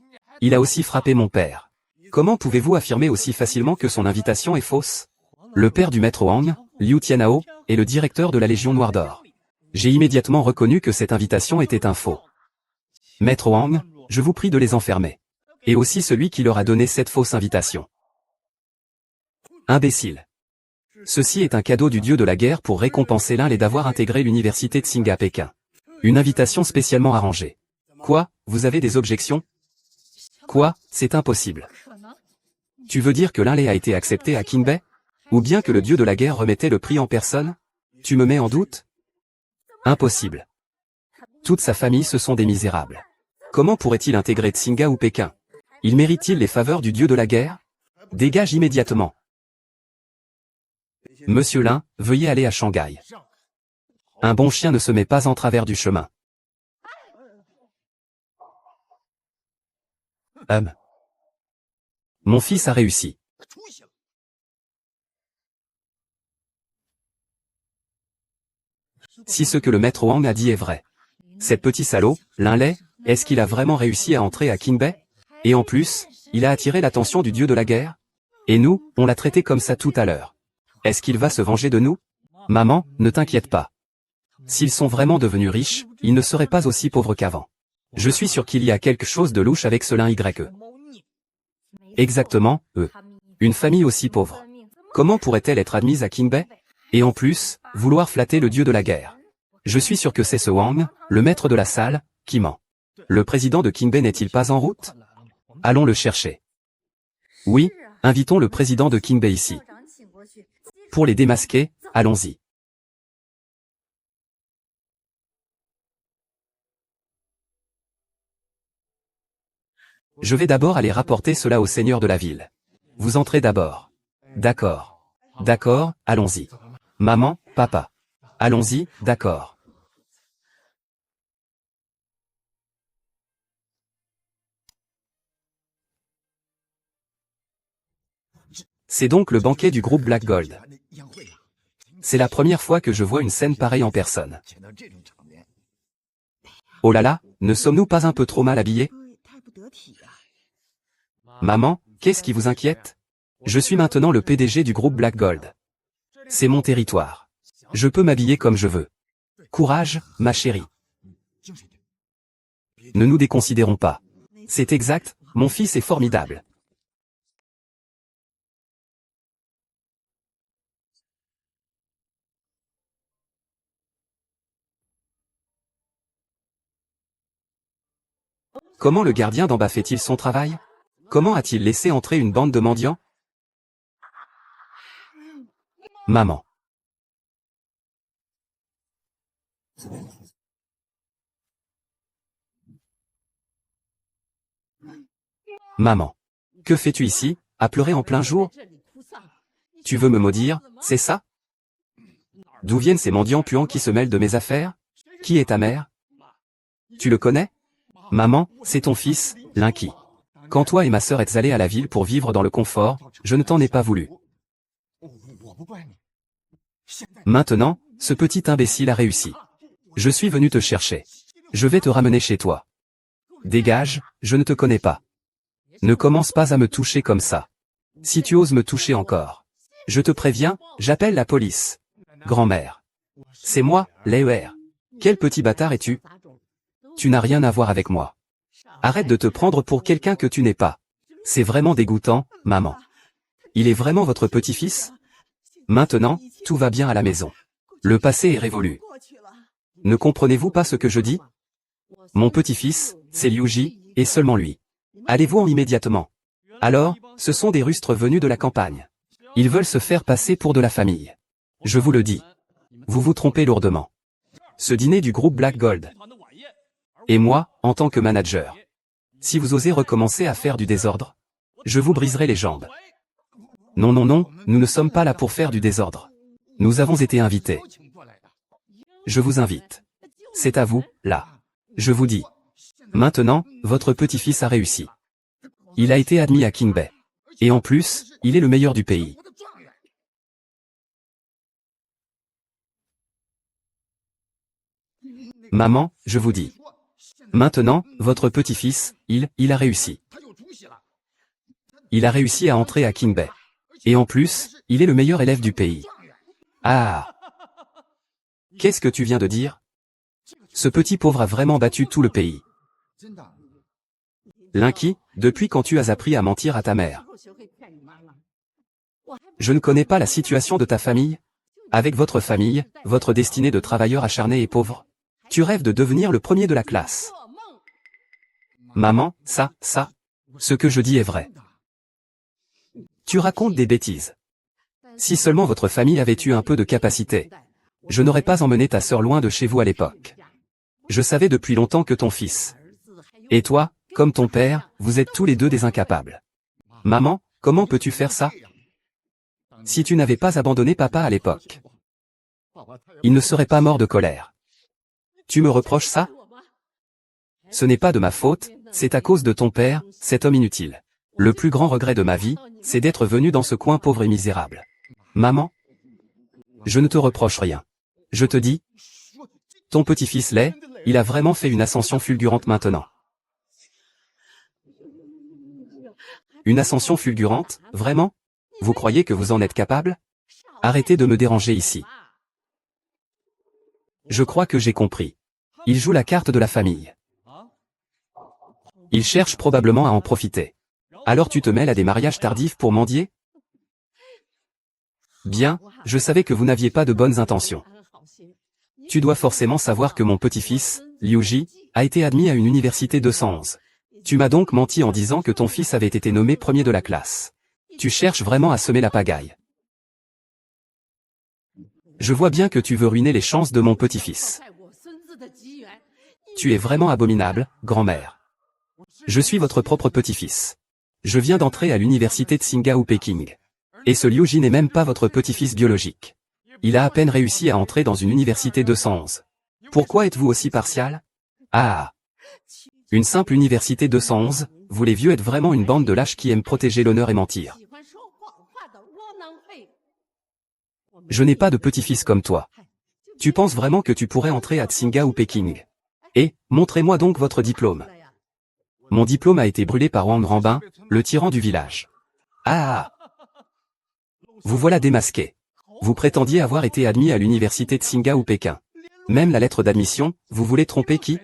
S1: Il a aussi frappé mon père. Comment pouvez-vous affirmer aussi facilement que son invitation est fausse? Le père du maître Wang, Liu Tianhao, est le directeur de la Légion Noire d'Or. J'ai immédiatement reconnu que cette invitation était un faux. Maître Wang, je vous prie de les enfermer. Et aussi celui qui leur a donné cette fausse invitation. Imbécile. Ceci est un cadeau du dieu de la guerre pour récompenser l'un et d'avoir intégré l'université de Tsinghua à Pékin. Une invitation spécialement arrangée. Quoi, vous avez des objections? Quoi, c'est impossible. Tu veux dire que l'un a été accepté à Qingbei? Ou bien que le dieu de la guerre remettait le prix en personne? Tu me mets en doute? Impossible. Toute sa famille ce sont des misérables. Comment pourrait-il intégrer Tsinghua ou Pékin? Il mérite-t-il les faveurs du dieu de la guerre? Dégage immédiatement. Monsieur Lin, veuillez aller à Shanghai. Un bon chien ne se met pas en travers du chemin. Mon fils a réussi. Si ce que le maître Wang a dit est vrai. Cette petit salaud, Lin Lei, est-ce qu'il a vraiment réussi à entrer à Qingbei? Et en plus, il a attiré l'attention du dieu de la guerre? Et nous, on l'a traité comme ça tout à l'heure. Est-ce qu'il va se venger de nous? Maman, ne t'inquiète pas. S'ils sont vraiment devenus riches, ils ne seraient pas aussi pauvres qu'avant. Je suis sûr qu'il y a quelque chose de louche avec ce Lin YE. Exactement, eux. Une famille aussi pauvre. Comment pourrait-elle être admise à Qingbei? Et en plus, vouloir flatter le dieu de la guerre. Je suis sûr que c'est ce Wang, le maître de la salle, qui ment. Le président de Qingbei n'est-il pas en route? Allons le chercher. Oui, invitons le président de Qingbei ici. Pour les démasquer, allons-y. Je vais d'abord aller rapporter cela au seigneur de la ville. Vous entrez d'abord. D'accord. D'accord, allons-y. Maman, papa. Allons-y, d'accord. C'est donc le banquet du groupe Black Gold. C'est la première fois que je vois une scène pareille en personne. Oh là là, ne sommes-nous pas un peu trop mal habillés? Maman, qu'est-ce qui vous inquiète? Je suis maintenant le PDG du groupe Black Gold. C'est mon territoire. Je peux m'habiller comme je veux. Courage, ma chérie. Ne nous déconsidérons pas. C'est exact, mon fils est formidable. Comment le gardien d'en bas fait-il son travail? Comment a-t-il laissé entrer une bande de mendiants? Maman. Maman. Que fais-tu ici, à pleurer en plein jour? Tu veux me maudire, c'est ça? D'où viennent ces mendiants puants qui se mêlent de mes affaires? Qui est ta mère? Tu le connais? Maman, c'est ton fils, Linky. Quand toi et ma sœur êtes allés à la ville pour vivre dans le confort, je ne t'en ai pas voulu. Maintenant, ce petit imbécile a réussi. Je suis venu te chercher. Je vais te ramener chez toi. Dégage, je ne te connais pas. Ne commence pas à me toucher comme ça. Si tu oses me toucher encore. Je te préviens, j'appelle la police. Grand-mère. C'est moi, Lei. Quel petit bâtard es-tu? Tu n'as rien à voir avec moi. Arrête de te prendre pour quelqu'un que tu n'es pas. C'est vraiment dégoûtant, maman. Il est vraiment votre petit-fils? Maintenant, tout va bien à la maison. Le passé est révolu. Ne comprenez-vous pas ce que je dis? Mon petit-fils, c'est Liu Ji, et seulement lui. Allez-vous-en immédiatement. Alors, ce sont des rustres venus de la campagne. Ils veulent se faire passer pour de la famille. Je vous le dis. Vous vous trompez lourdement. Ce dîner du groupe Black Gold. Et moi, en tant que manager. Si vous osez recommencer à faire du désordre, je vous briserai les jambes. Non, non, non, nous ne sommes pas là pour faire du désordre. Nous avons été invités. Je vous invite. C'est à vous, là. Je vous dis. Maintenant, votre petit-fils a réussi. Il a été admis à King Bay. Et en plus, il est le meilleur du pays. Maman, je vous dis. Maintenant, votre petit-fils, il a réussi. Il a réussi à entrer à King Bay. Et en plus, il est le meilleur élève du pays. Ah! Qu'est-ce que tu viens de dire? Ce petit pauvre a vraiment battu tout le pays. Linky, depuis quand tu as appris à mentir à ta mère? Je ne connais pas la situation de ta famille. Avec votre famille, votre destinée de travailleur acharné et pauvre. Tu rêves de devenir le premier de la classe. Maman, ce que je dis est vrai. Tu racontes des bêtises. Si seulement votre famille avait eu un peu de capacité, je n'aurais pas emmené ta sœur loin de chez vous à l'époque. Je savais depuis longtemps que ton fils et toi, comme ton père, vous êtes tous les deux des incapables. Maman, comment peux-tu faire ça? Si tu n'avais pas abandonné papa à l'époque, il ne serait pas mort de colère. Tu me reproches ça? Ce n'est pas de ma faute, c'est à cause de ton père, cet homme inutile. Le plus grand regret de ma vie, c'est d'être venu dans ce coin pauvre et misérable. Maman, je ne te reproche rien. Je te dis, ton petit-fils l'est, il a vraiment fait une ascension fulgurante maintenant. Une ascension fulgurante, vraiment? Vous croyez que vous en êtes capable? Arrêtez de me déranger ici. Je crois que j'ai compris. Il joue la carte de la famille. Il cherche probablement à en profiter. Alors tu te mêles à des mariages tardifs pour mendier? Bien, je savais que vous n'aviez pas de bonnes intentions. Tu dois forcément savoir que mon petit-fils, Liuji, a été admis à une université 211. Tu m'as donc menti en disant que ton fils avait été nommé premier de la classe. Tu cherches vraiment à semer la pagaille. Je vois bien que tu veux ruiner les chances de mon petit-fils. Tu es vraiment abominable, grand-mère. Je suis votre propre petit-fils. Je viens d'entrer à l'université Tsinghua ou Péking. Et ce Liuji n'est même pas votre petit-fils biologique. Il a à peine réussi à entrer dans une université 211. Pourquoi êtes-vous aussi partial? Ah! Une simple université 211, vous les vieux êtes vraiment une bande de lâches qui aiment protéger l'honneur et mentir. Je n'ai pas de petit-fils comme toi. Tu penses vraiment que tu pourrais entrer à Tsinghua ou Péking? Et, montrez-moi donc votre diplôme. Mon diplôme a été brûlé par Wang Ranbin, le tyran du village. Ah! Vous voilà démasqué. Vous prétendiez avoir été admis à l'université de Tsinghua ou Pékin. Même la lettre d'admission, vous voulez tromper qui?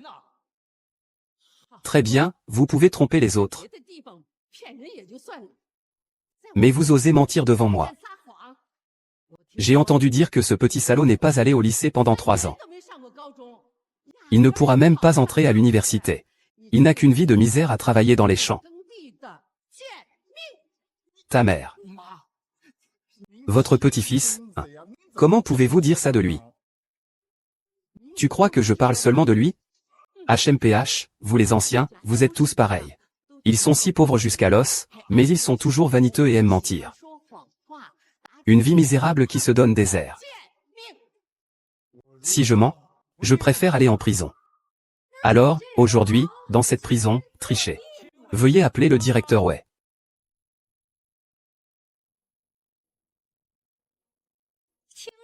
S1: Très bien, vous pouvez tromper les autres. Mais vous osez mentir devant moi. J'ai entendu dire que ce petit salaud n'est pas allé au lycée pendant 3 ans. Il ne pourra même pas entrer à l'université. Il n'a qu'une vie de misère à travailler dans les champs. Ta mère. Votre petit-fils, hein. Comment pouvez-vous dire ça de lui? Tu crois que je parle seulement de lui? HMPH, vous les anciens, vous êtes tous pareils. Ils sont si pauvres jusqu'à l'os, mais ils sont toujours vaniteux et aiment mentir. Une vie misérable qui se donne des airs. Si je mens, je préfère aller en prison. Alors, aujourd'hui, dans cette prison, trichez. Veuillez appeler le directeur Wei.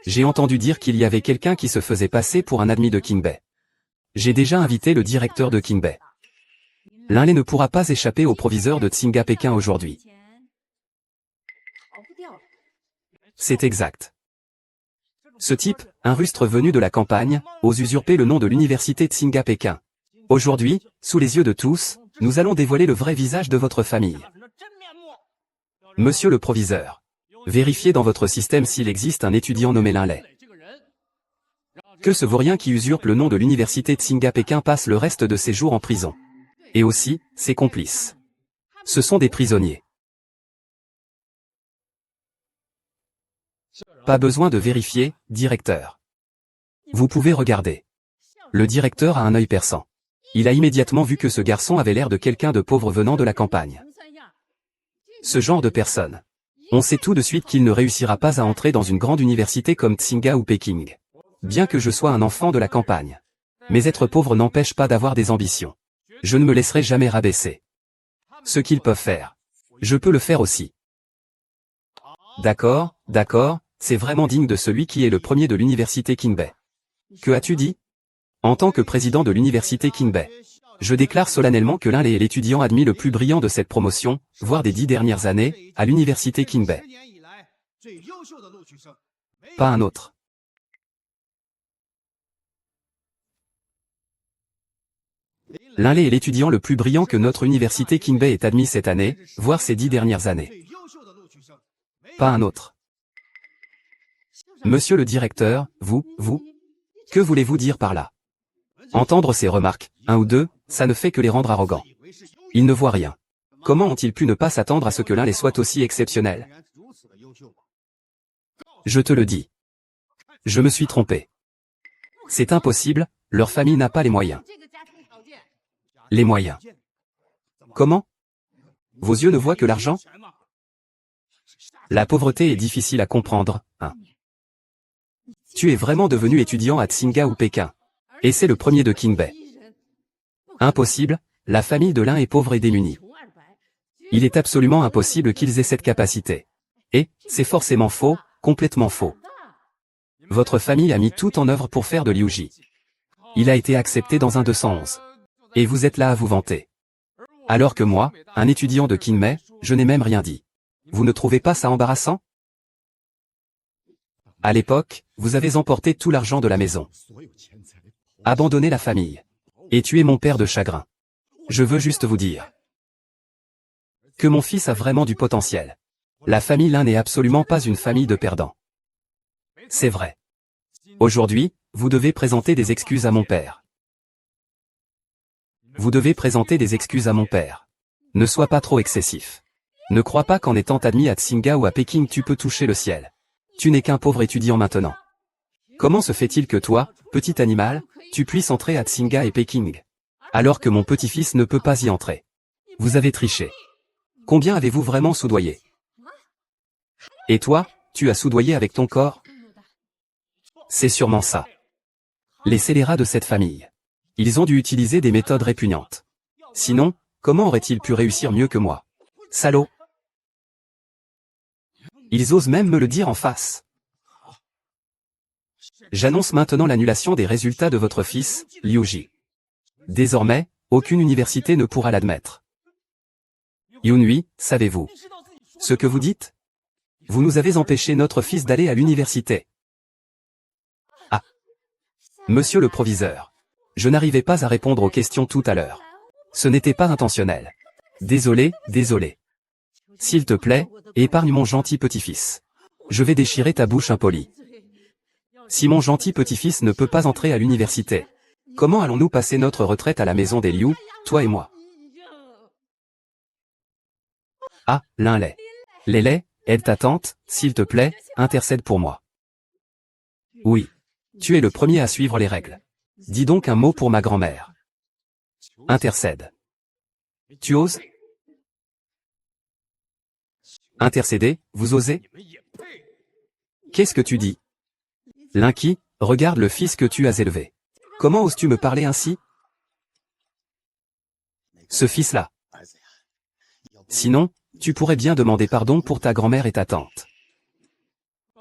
S1: J'ai entendu dire qu'il y avait quelqu'un qui se faisait passer pour un admis de King Bay. J'ai déjà invité le directeur de King Bay. L'un ne pourra pas échapper au proviseur de Tsinghua Pékin aujourd'hui. C'est exact. Ce type, un rustre venu de la campagne, ose usurper le nom de l'université Tsinghua Pékin. Aujourd'hui, sous les yeux de tous, nous allons dévoiler le vrai visage de votre famille. Monsieur le proviseur, vérifiez dans votre système s'il existe un étudiant nommé Linley. Que ce vaurien qui usurpe le nom de l'université Tsinghua Pékin passe le reste de ses jours en prison. Et aussi, ses complices. Ce sont des prisonniers. Pas besoin de vérifier, directeur. Vous pouvez regarder. Le directeur a un œil perçant. Il a immédiatement vu que ce garçon avait l'air de quelqu'un de pauvre venant de la campagne. Ce genre de personne. On sait tout de suite qu'il ne réussira pas à entrer dans une grande université comme Tsinghua ou Péking. Bien que je sois un enfant de la campagne. Mais être pauvre n'empêche pas d'avoir des ambitions. Je ne me laisserai jamais rabaisser. Ce qu'ils peuvent faire. Je peux le faire aussi. D'accord, d'accord, c'est vraiment digne de celui qui est le premier de l'université Kingbei. Que as-tu dit? En tant que président de l'université Kingbei, je déclare solennellement que l'un est l'étudiant admis le plus brillant de cette promotion, voire des 10 dernières années, à l'université Kingbei. Pas un autre. L'un est l'étudiant le plus brillant que notre université Kingbei ait admis cette année, voire ces 10 dernières années. Pas un autre. Monsieur le directeur, vous, que voulez-vous dire par là? Entendre ces remarques, un ou deux, ça ne fait que les rendre arrogants. Ils ne voient rien. Comment ont-ils pu ne pas s'attendre à ce que l'un les soit aussi exceptionnel? Je te le dis. Je me suis trompé. C'est impossible, leur famille n'a pas les moyens. Les moyens. Comment? Vos yeux ne voient que l'argent? La pauvreté est difficile à comprendre, hein. Tu es vraiment devenu étudiant à Tsinghua ou Pékin. Et c'est le premier de Kingbei. Impossible, la famille de l'un est pauvre et démunie. Il est absolument impossible qu'ils aient cette capacité. Et, c'est forcément faux, complètement faux. Votre famille a mis tout en œuvre pour faire de Liuji. Il a été accepté dans un 211. Et vous êtes là à vous vanter. Alors que moi, un étudiant de Kinmei, je n'ai même rien dit. Vous ne trouvez pas ça embarrassant? À l'époque, vous avez emporté tout l'argent de la maison. Abandonné la famille. Et tué mon père de chagrin. Je veux juste vous dire que mon fils a vraiment du potentiel. La famille Lin n'est absolument pas une famille de perdants. C'est vrai. Aujourd'hui, vous devez présenter des excuses à mon père. Vous devez présenter des excuses à mon père. Ne sois pas trop excessif. Ne crois pas qu'en étant admis à Tsinghua ou à Péking tu peux toucher le ciel. Tu n'es qu'un pauvre étudiant maintenant. Comment se fait-il que toi, petit animal, tu puisses entrer à Tsinghua et Péking, alors que mon petit-fils ne peut pas y entrer? Vous avez triché. Combien avez-vous vraiment soudoyé? Et toi, tu as soudoyé avec ton corps? C'est sûrement ça. Les scélérats de cette famille. Ils ont dû utiliser des méthodes répugnantes. Sinon, comment auraient-ils pu réussir mieux que moi? Salauds! Ils osent même me le dire en face. J'annonce maintenant l'annulation des résultats de votre fils, Liuji. Désormais, aucune université ne pourra l'admettre. Yunhui, savez-vous ce que vous dites? Vous nous avez empêché notre fils d'aller à l'université. Ah. Monsieur le proviseur. Je n'arrivais pas à répondre aux questions tout à l'heure. Ce n'était pas intentionnel. Désolé, désolé. S'il te plaît, épargne mon gentil petit-fils. Je vais déchirer ta bouche impolie. Si mon gentil petit-fils ne peut pas entrer à l'université, comment allons-nous passer notre retraite à la maison des Liu, toi et moi? Ah, Lin Lei. Lei, aide ta tante, s'il te plaît, intercède pour moi. Oui. Tu es le premier à suivre les règles. Dis donc un mot pour ma grand-mère. Intercède. Tu oses? Intercéder, vous osez? Qu'est-ce que tu dis? Linky, regarde le fils que tu as élevé. Comment oses-tu me parler ainsi? Ce fils-là. Sinon, tu pourrais bien demander pardon pour ta grand-mère et ta tante.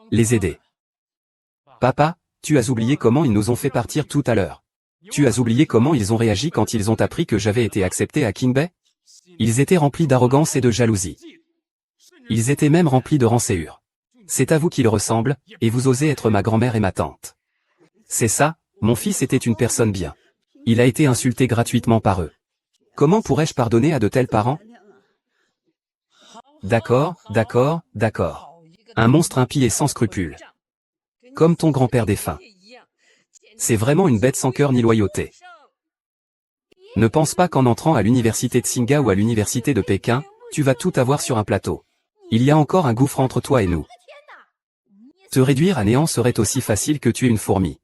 S1: Les aider. Papa, tu as oublié comment ils nous ont fait partir tout à l'heure. Tu as oublié comment ils ont réagi quand ils ont appris que j'avais été accepté à Kingbei? Ils étaient remplis d'arrogance et de jalousie. Ils étaient même remplis de rancœur. C'est à vous qu'ils ressemblent, et vous osez être ma grand-mère et ma tante. C'est ça, mon fils était une personne bien. Il a été insulté gratuitement par eux. Comment pourrais-je pardonner à de tels parents? D'accord, d'accord, d'accord. Un monstre impie et sans scrupules. Comme ton grand-père défunt. C'est vraiment une bête sans cœur ni loyauté. Ne pense pas qu'en entrant à l'université de Tsinghua ou à l'université de Pékin, tu vas tout avoir sur un plateau. Il y a encore un gouffre entre toi et nous. Te réduire à néant serait aussi facile que tuer une fourmi.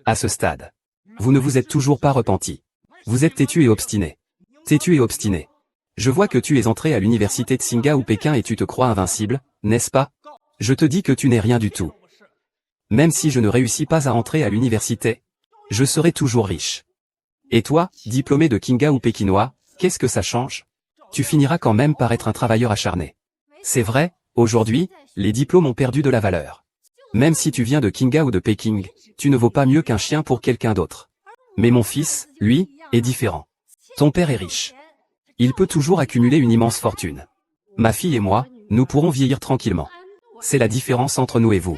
S1: À ce stade, vous ne vous êtes toujours pas repenti. Vous êtes têtu et obstiné. Têtu et obstiné. Je vois que tu es entré à l'université de Tsinghua ou Pékin et tu te crois invincible, n'est-ce pas? Je te dis que tu n'es rien du tout. Même si je ne réussis pas à entrer à l'université, je serai toujours riche. Et toi, diplômé de Tsinghua ou pékinois, qu'est-ce que ça change? Tu finiras quand même par être un travailleur acharné. C'est vrai, aujourd'hui, les diplômes ont perdu de la valeur. Même si tu viens de Tsinghua ou de Pékin, tu ne vaux pas mieux qu'un chien pour quelqu'un d'autre. Mais mon fils, lui, est différent. Ton père est riche. Il peut toujours accumuler une immense fortune. Ma fille et moi, nous pourrons vieillir tranquillement. C'est la différence entre nous et vous.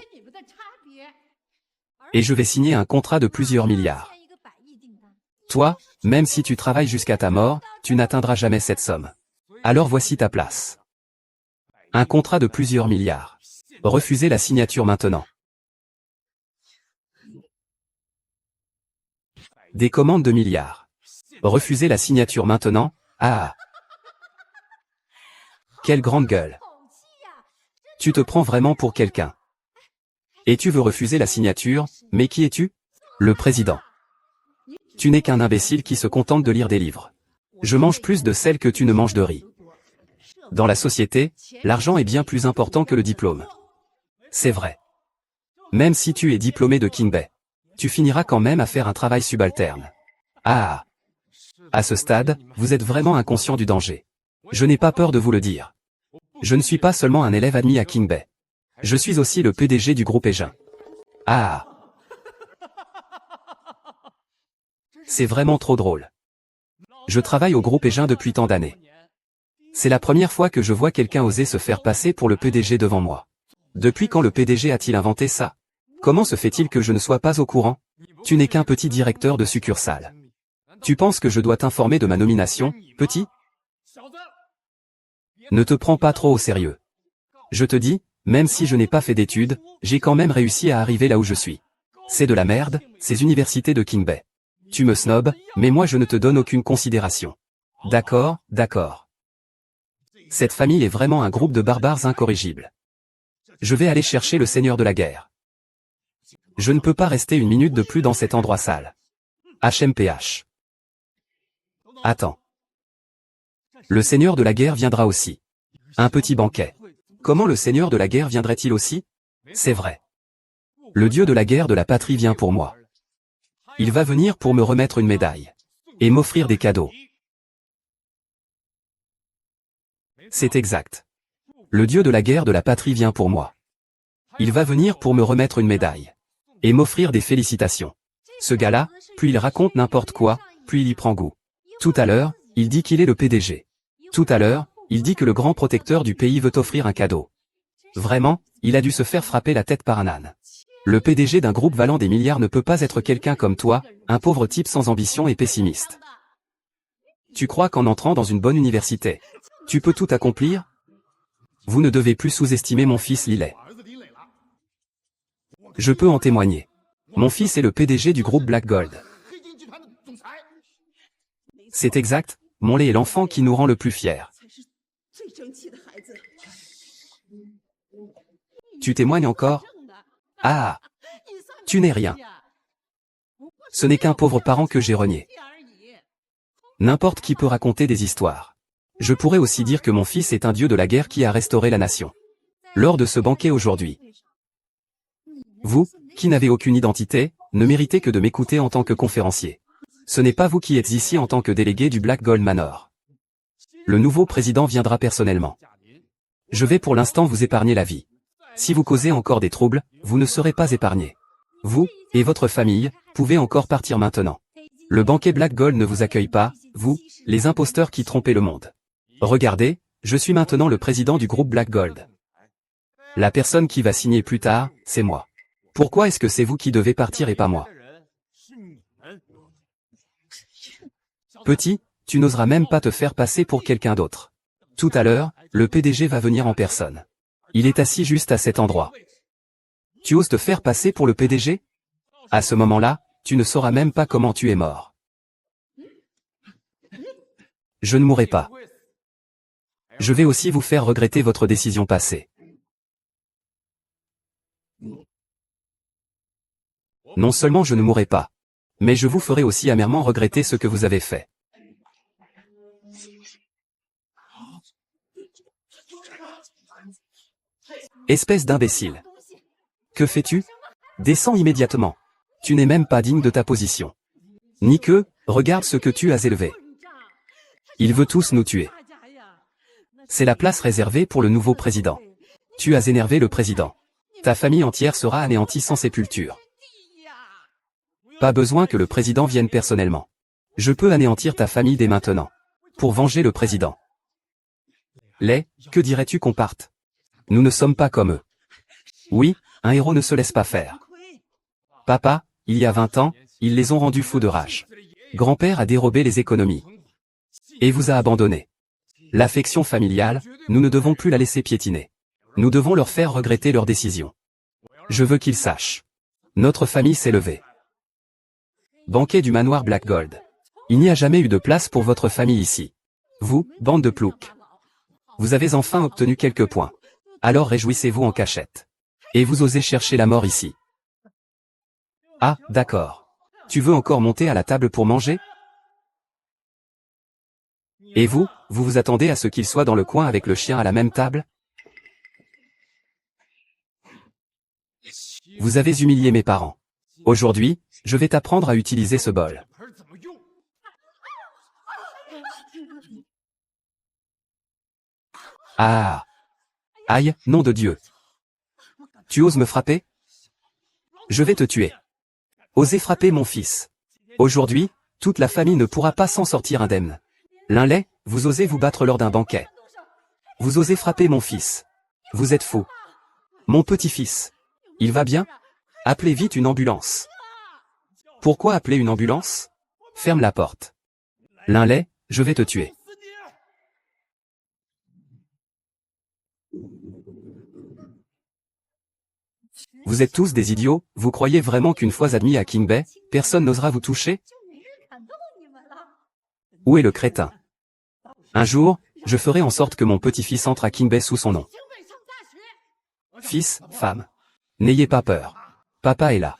S1: Et je vais signer un contrat de plusieurs milliards. Toi, même si tu travailles jusqu'à ta mort, tu n'atteindras jamais cette somme. Alors voici ta place. Un contrat de plusieurs milliards. Refusez la signature maintenant. Des commandes de milliards. Refusez la signature maintenant. Ah! Quelle grande gueule! Tu te prends vraiment pour quelqu'un. Et tu veux refuser la signature, mais qui es-tu? Le président. Tu n'es qu'un imbécile qui se contente de lire des livres. Je mange plus de sel que tu ne manges de riz. Dans la société, l'argent est bien plus important que le diplôme. C'est vrai. Même si tu es diplômé de Kingbei, tu finiras quand même à faire un travail subalterne. Ah! À ce stade, vous êtes vraiment inconscient du danger. Je n'ai pas peur de vous le dire. Je ne suis pas seulement un élève admis à Kingbei. Je suis aussi le PDG du groupe Egin. Ah! C'est vraiment trop drôle. Je travaille au groupe Egin depuis tant d'années. C'est la première fois que je vois quelqu'un oser se faire passer pour le PDG devant moi. Depuis quand le PDG a-t-il inventé ça? Comment se fait-il que je ne sois pas au courant? Tu n'es qu'un petit directeur de succursale. Tu penses que je dois t'informer de ma nomination, petit? Ne te prends pas trop au sérieux. Je te dis, même si je n'ai pas fait d'études, j'ai quand même réussi à arriver là où je suis. C'est de la merde, ces universités de Kingbei. Tu me snobs, mais moi je ne te donne aucune considération. D'accord, d'accord. Cette famille est vraiment un groupe de barbares incorrigibles. Je vais aller chercher le seigneur de la guerre. Je ne peux pas rester une minute de plus dans cet endroit sale. HMPH. Attends. Le seigneur de la guerre viendra aussi. Un petit banquet. Comment le seigneur de la guerre viendrait-il aussi? C'est vrai. Le dieu de la guerre de la patrie vient pour moi. Il va venir pour me remettre une médaille. Et m'offrir des cadeaux. C'est exact. Le dieu de la guerre de la patrie vient pour moi. Il va venir pour me remettre une médaille. Et m'offrir des félicitations. Ce gars-là, plus il raconte n'importe quoi, plus il y prend goût. Tout à l'heure, il dit qu'il est le PDG. Tout à l'heure, il dit que le grand protecteur du pays veut offrir un cadeau. Vraiment, il a dû se faire frapper la tête par un âne. Le PDG d'un groupe valant des milliards ne peut pas être quelqu'un comme toi, un pauvre type sans ambition et pessimiste. Tu crois qu'en entrant dans une bonne université, tu peux tout accomplir? Vous ne devez plus sous-estimer mon fils Lillet. Je peux en témoigner. Mon fils est le PDG du groupe Black Gold. C'est exact, mon lait est l'enfant qui nous rend le plus fiers. Tu témoignes encore? Ah! Tu n'es rien. Ce n'est qu'un pauvre parent que j'ai renié. N'importe qui peut raconter des histoires. Je pourrais aussi dire que mon fils est un dieu de la guerre qui a restauré la nation. Lors de ce banquet aujourd'hui. Vous, qui n'avez aucune identité, ne méritez que de m'écouter en tant que conférencier. Ce n'est pas vous qui êtes ici en tant que délégué du Black Gold Manor. Le nouveau président viendra personnellement. Je vais pour l'instant vous épargner la vie. Si vous causez encore des troubles, vous ne serez pas épargné. Vous, et votre famille, pouvez encore partir maintenant. Le banquet Black Gold ne vous accueille pas, vous, les imposteurs qui trompez le monde. Regardez, je suis maintenant le président du groupe Black Gold. La personne qui va signer plus tard, c'est moi. Pourquoi est-ce que c'est vous qui devez partir et pas moi? Petit, tu n'oseras même pas te faire passer pour quelqu'un d'autre. Tout à l'heure, le PDG va venir en personne. Il est assis juste à cet endroit. Tu oses te faire passer pour le PDG? À ce moment-là, tu ne sauras même pas comment tu es mort. Je ne mourrai pas. Je vais aussi vous faire regretter votre décision passée. Non seulement je ne mourrai pas, mais je vous ferai aussi amèrement regretter ce que vous avez fait. Espèce d'imbécile. Que fais-tu? Descends immédiatement. Tu n'es même pas digne de ta position. Ni que, regarde ce que tu as élevé. Il veut tous nous tuer. C'est la place réservée pour le nouveau président. Tu as énervé le président. Ta famille entière sera anéantie sans sépulture. Pas besoin que le président vienne personnellement. Je peux anéantir ta famille dès maintenant. Pour venger le président. Que dirais-tu qu'on parte? Nous ne sommes pas comme eux. Oui, un héros ne se laisse pas faire. Papa, il y a 20 ans, ils les ont rendus fous de rage. Grand-père a dérobé les économies. Et vous a abandonné. L'affection familiale, nous ne devons plus la laisser piétiner. Nous devons leur faire regretter leur décision. Je veux qu'ils sachent. Notre famille s'est levée. Banquet du manoir Black Gold. Il n'y a jamais eu de place pour votre famille ici. Vous, bande de ploucs. Vous avez enfin obtenu quelques points. Alors réjouissez-vous en cachette. Et vous osez chercher la mort ici. Ah, d'accord. Tu veux encore monter à la table pour manger? Et vous, vous vous attendez à ce qu'il soit dans le coin avec le chien à la même table? Vous avez humilié mes parents. Aujourd'hui, je vais t'apprendre à utiliser ce bol. Ah! Aïe, nom de Dieu! Tu oses me frapper? Je vais te tuer. Osez frapper mon fils. Aujourd'hui, toute la famille ne pourra pas s'en sortir indemne. Linley, vous osez vous battre lors d'un banquet. Vous osez frapper mon fils. Vous êtes fou. Mon petit-fils. Il va bien? Appelez vite une ambulance. Pourquoi appeler une ambulance? Ferme la porte. Linley, je vais te tuer. Vous êtes tous des idiots, vous croyez vraiment qu'une fois admis à King Bay, personne n'osera vous toucher? Où est le crétin? Un jour, je ferai en sorte que mon petit-fils entre à King Bay sous son nom. Fils, femme. N'ayez pas peur. Papa est là.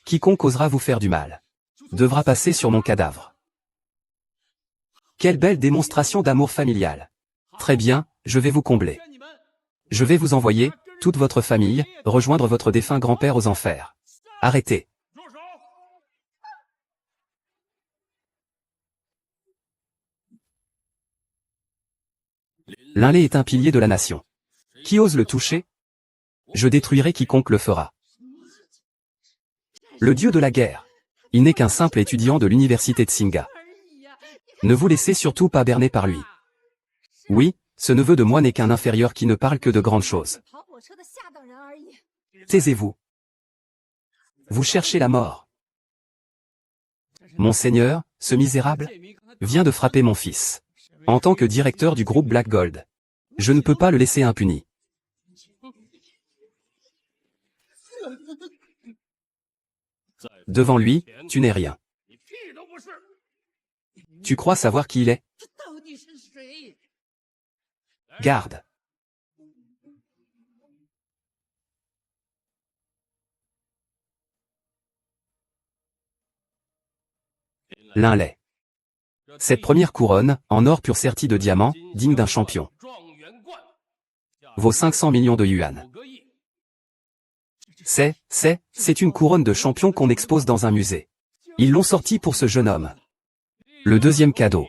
S1: Quiconque osera vous faire du mal devra passer sur mon cadavre. Quelle belle démonstration d'amour familial. Très bien, je vais vous combler. Je vais vous envoyer, toute votre famille, rejoindre votre défunt grand-père aux enfers. Arrêtez. Linley est un pilier de la nation. Qui ose le toucher? Je détruirai quiconque le fera. Le dieu de la guerre. Il n'est qu'un simple étudiant de l'université de Singa. Ne vous laissez surtout pas berner par lui. Oui, ce neveu de moi n'est qu'un inférieur qui ne parle que de grandes choses. Taisez-vous. Vous cherchez la mort. Monseigneur, ce misérable vient de frapper mon fils. En tant que directeur du groupe Black Gold. Je ne peux pas le laisser impuni. Devant lui, tu n'es rien. Tu crois savoir qui il est? Garde. Linley. Cette première couronne, en or pur serti de diamants, digne d'un champion, vaut 500 millions de yuan. C'est une couronne de champion qu'on expose dans un musée. Ils l'ont sorti pour ce jeune homme. Le deuxième cadeau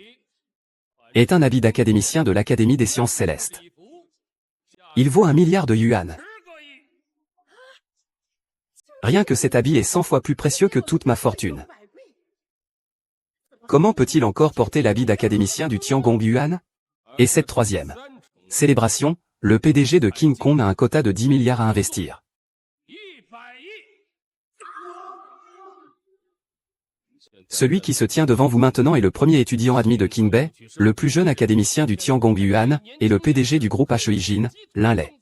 S1: est un habit d'académicien de l'Académie des sciences célestes. Il vaut 1 milliard de yuan. Rien que cet habit est 100 fois plus précieux que toute ma fortune. Comment peut-il encore porter l'habit d'académicien du Tiangong Yuan? Et cette troisième célébration, le PDG de King Kong a un quota de 10 milliards à investir. Celui qui se tient devant vous maintenant est le premier étudiant admis de King Bay, le plus jeune académicien du Tiangong Yuan, et le PDG du groupe Heijin, Linley.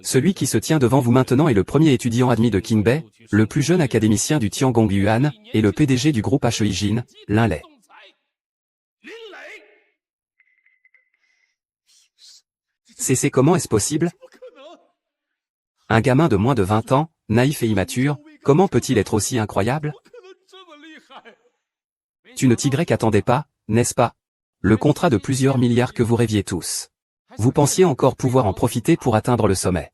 S1: Celui qui se tient devant vous maintenant est le premier étudiant admis de King Bay, le plus jeune académicien du Tiangong Yuan, et le PDG du groupe Heijin, Linley. C'est comment est-ce possible? Un gamin de moins de 20 ans, naïf et immature, comment peut-il être aussi incroyable? Tu ne t'y attendais pas, n'est-ce pas? Le contrat de plusieurs milliards que vous rêviez tous. Vous pensiez encore pouvoir en profiter pour atteindre le sommet.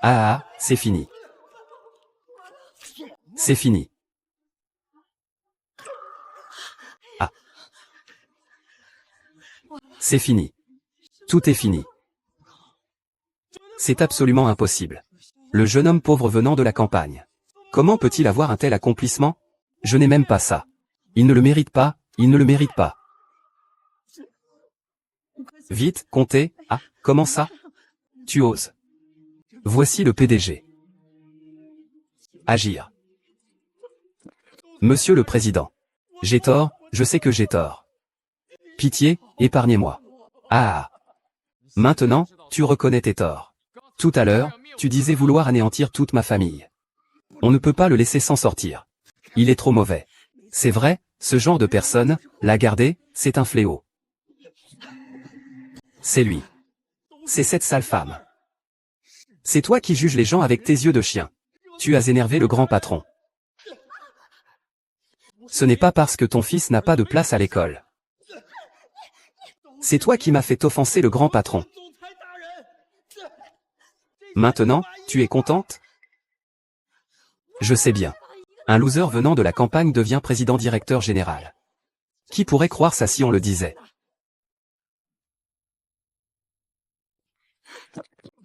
S1: Ah, c'est fini. C'est fini. Ah. C'est fini. Tout est fini. C'est absolument impossible. Le jeune homme pauvre venant de la campagne. Comment peut-il avoir un tel accomplissement? Je n'ai même pas ça. Il ne le mérite pas, il ne le mérite pas. Vite, comptez, ah, comment ça? Tu oses. Voici le PDG. Agir. Monsieur le Président. J'ai tort, je sais que j'ai tort. Pitié, épargnez-moi. Ah. Maintenant, tu reconnais tes torts. Tout à l'heure, tu disais vouloir anéantir toute ma famille. On ne peut pas le laisser s'en sortir. Il est trop mauvais. C'est vrai, ce genre de personne, la garder, c'est un fléau. C'est lui. C'est cette sale femme. C'est toi qui juges les gens avec tes yeux de chien. Tu as énervé le grand patron. Ce n'est pas parce que ton fils n'a pas de place à l'école. C'est toi qui m'as fait offenser le grand patron. Maintenant, tu es contente? Je sais bien. Un loser venant de la campagne devient président-directeur général. Qui pourrait croire ça si on le disait?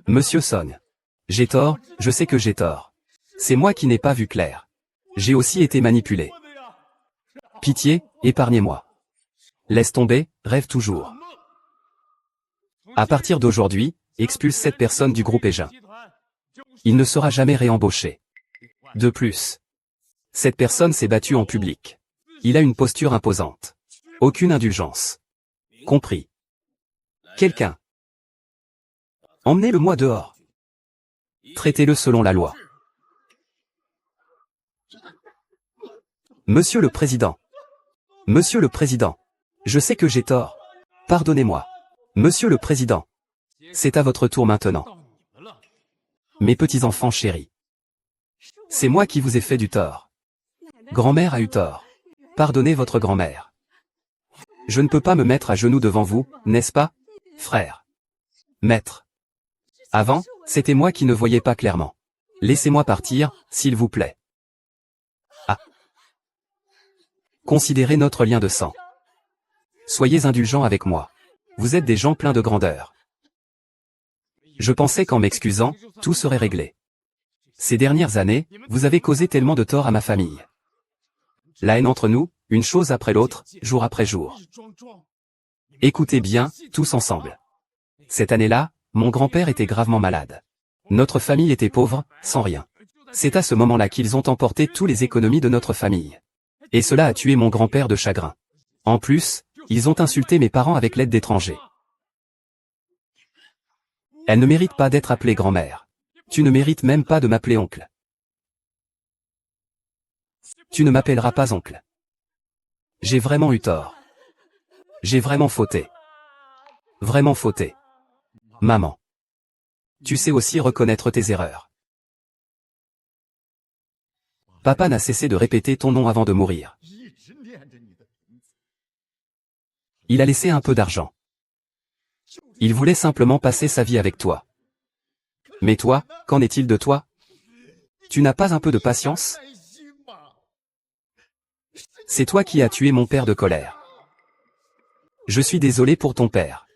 S1: Monsieur Son. J'ai tort, je sais que j'ai tort. C'est moi qui n'ai pas vu clair. J'ai aussi été manipulé. Pitié, épargnez-moi. Laisse tomber, rêve toujours. À partir d'aujourd'hui, expulse cette personne du groupe Aegin. Il ne sera jamais réembauché. De plus, cette personne s'est battue en public. Il a une posture imposante. Aucune indulgence. Compris. Quelqu'un. Emmenez-le-moi dehors. Traitez-le selon la loi. Monsieur le Président. Monsieur le Président. Je sais que j'ai tort. Pardonnez-moi. Monsieur le Président. C'est à votre tour maintenant. Mes petits-enfants chéris. C'est moi qui vous ai fait du tort. Grand-mère a eu tort. Pardonnez votre grand-mère. Je ne peux pas me mettre à genoux devant vous, n'est-ce pas, frère? Maître. Avant, c'était moi qui ne voyais pas clairement. Laissez-moi partir, s'il vous plaît. Ah. Considérez notre lien de sang. Soyez indulgents avec moi. Vous êtes des gens pleins de grandeur. Je pensais qu'en m'excusant, tout serait réglé. Ces dernières années, vous avez causé tellement de tort à ma famille. La haine entre nous, une chose après l'autre, jour après jour. Écoutez bien, tous ensemble. Cette année-là, mon grand-père était gravement malade. Notre famille était pauvre, sans rien. C'est à ce moment-là qu'ils ont emporté toutes les économies de notre famille. Et cela a tué mon grand-père de chagrin. En plus, ils ont insulté mes parents avec l'aide d'étrangers. Elle ne mérite pas d'être appelée grand-mère. Tu ne mérites même pas de m'appeler oncle. Tu ne m'appelleras pas oncle. J'ai vraiment eu tort. J'ai vraiment fauté. Vraiment fauté. Maman. Tu sais aussi reconnaître tes erreurs. Papa n'a cessé de répéter ton nom avant de mourir. Il a laissé un peu d'argent. Il voulait simplement passer sa vie avec toi. Mais toi, qu'en est-il de toi? Tu n'as pas un peu de patience? C'est toi qui as tué mon père de colère. Je suis désolé pour ton père.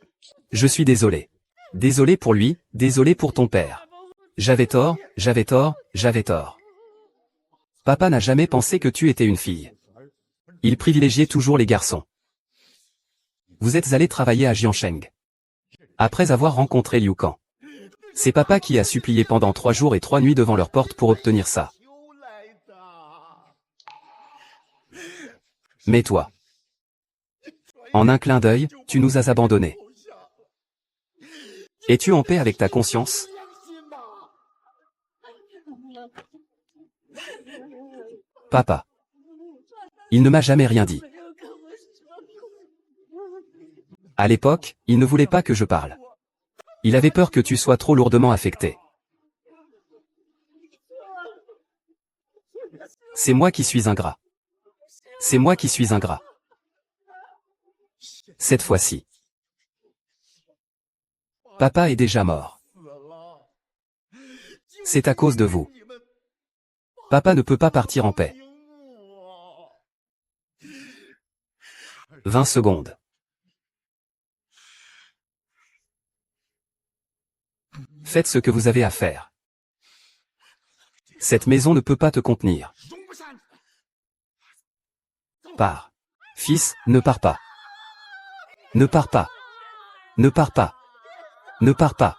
S1: Je suis désolé. Désolé pour lui, désolé pour ton père. J'avais tort, j'avais tort, j'avais tort. Papa n'a jamais pensé que tu étais une fille. Il privilégiait toujours les garçons. Vous êtes allé travailler à Jiansheng. Après avoir rencontré Liu Kang. C'est papa qui a supplié pendant 3 jours et 3 nuits devant leur porte pour obtenir ça. Mais toi, en un clin d'œil, tu nous as abandonnés. Es-tu en paix avec ta conscience? Papa. Il ne m'a jamais rien dit. À l'époque, il ne voulait pas que je parle. Il avait peur que tu sois trop lourdement affecté. C'est moi qui suis ingrat. C'est moi qui suis ingrat. Cette fois-ci. Papa est déjà mort. C'est à cause de vous. Papa ne peut pas partir en paix. 20 secondes. Faites ce que vous avez à faire. Cette maison ne peut pas te contenir. Pars. Fils, ne pars pas. Ne pars pas. Ne pars pas. Ne pars pas.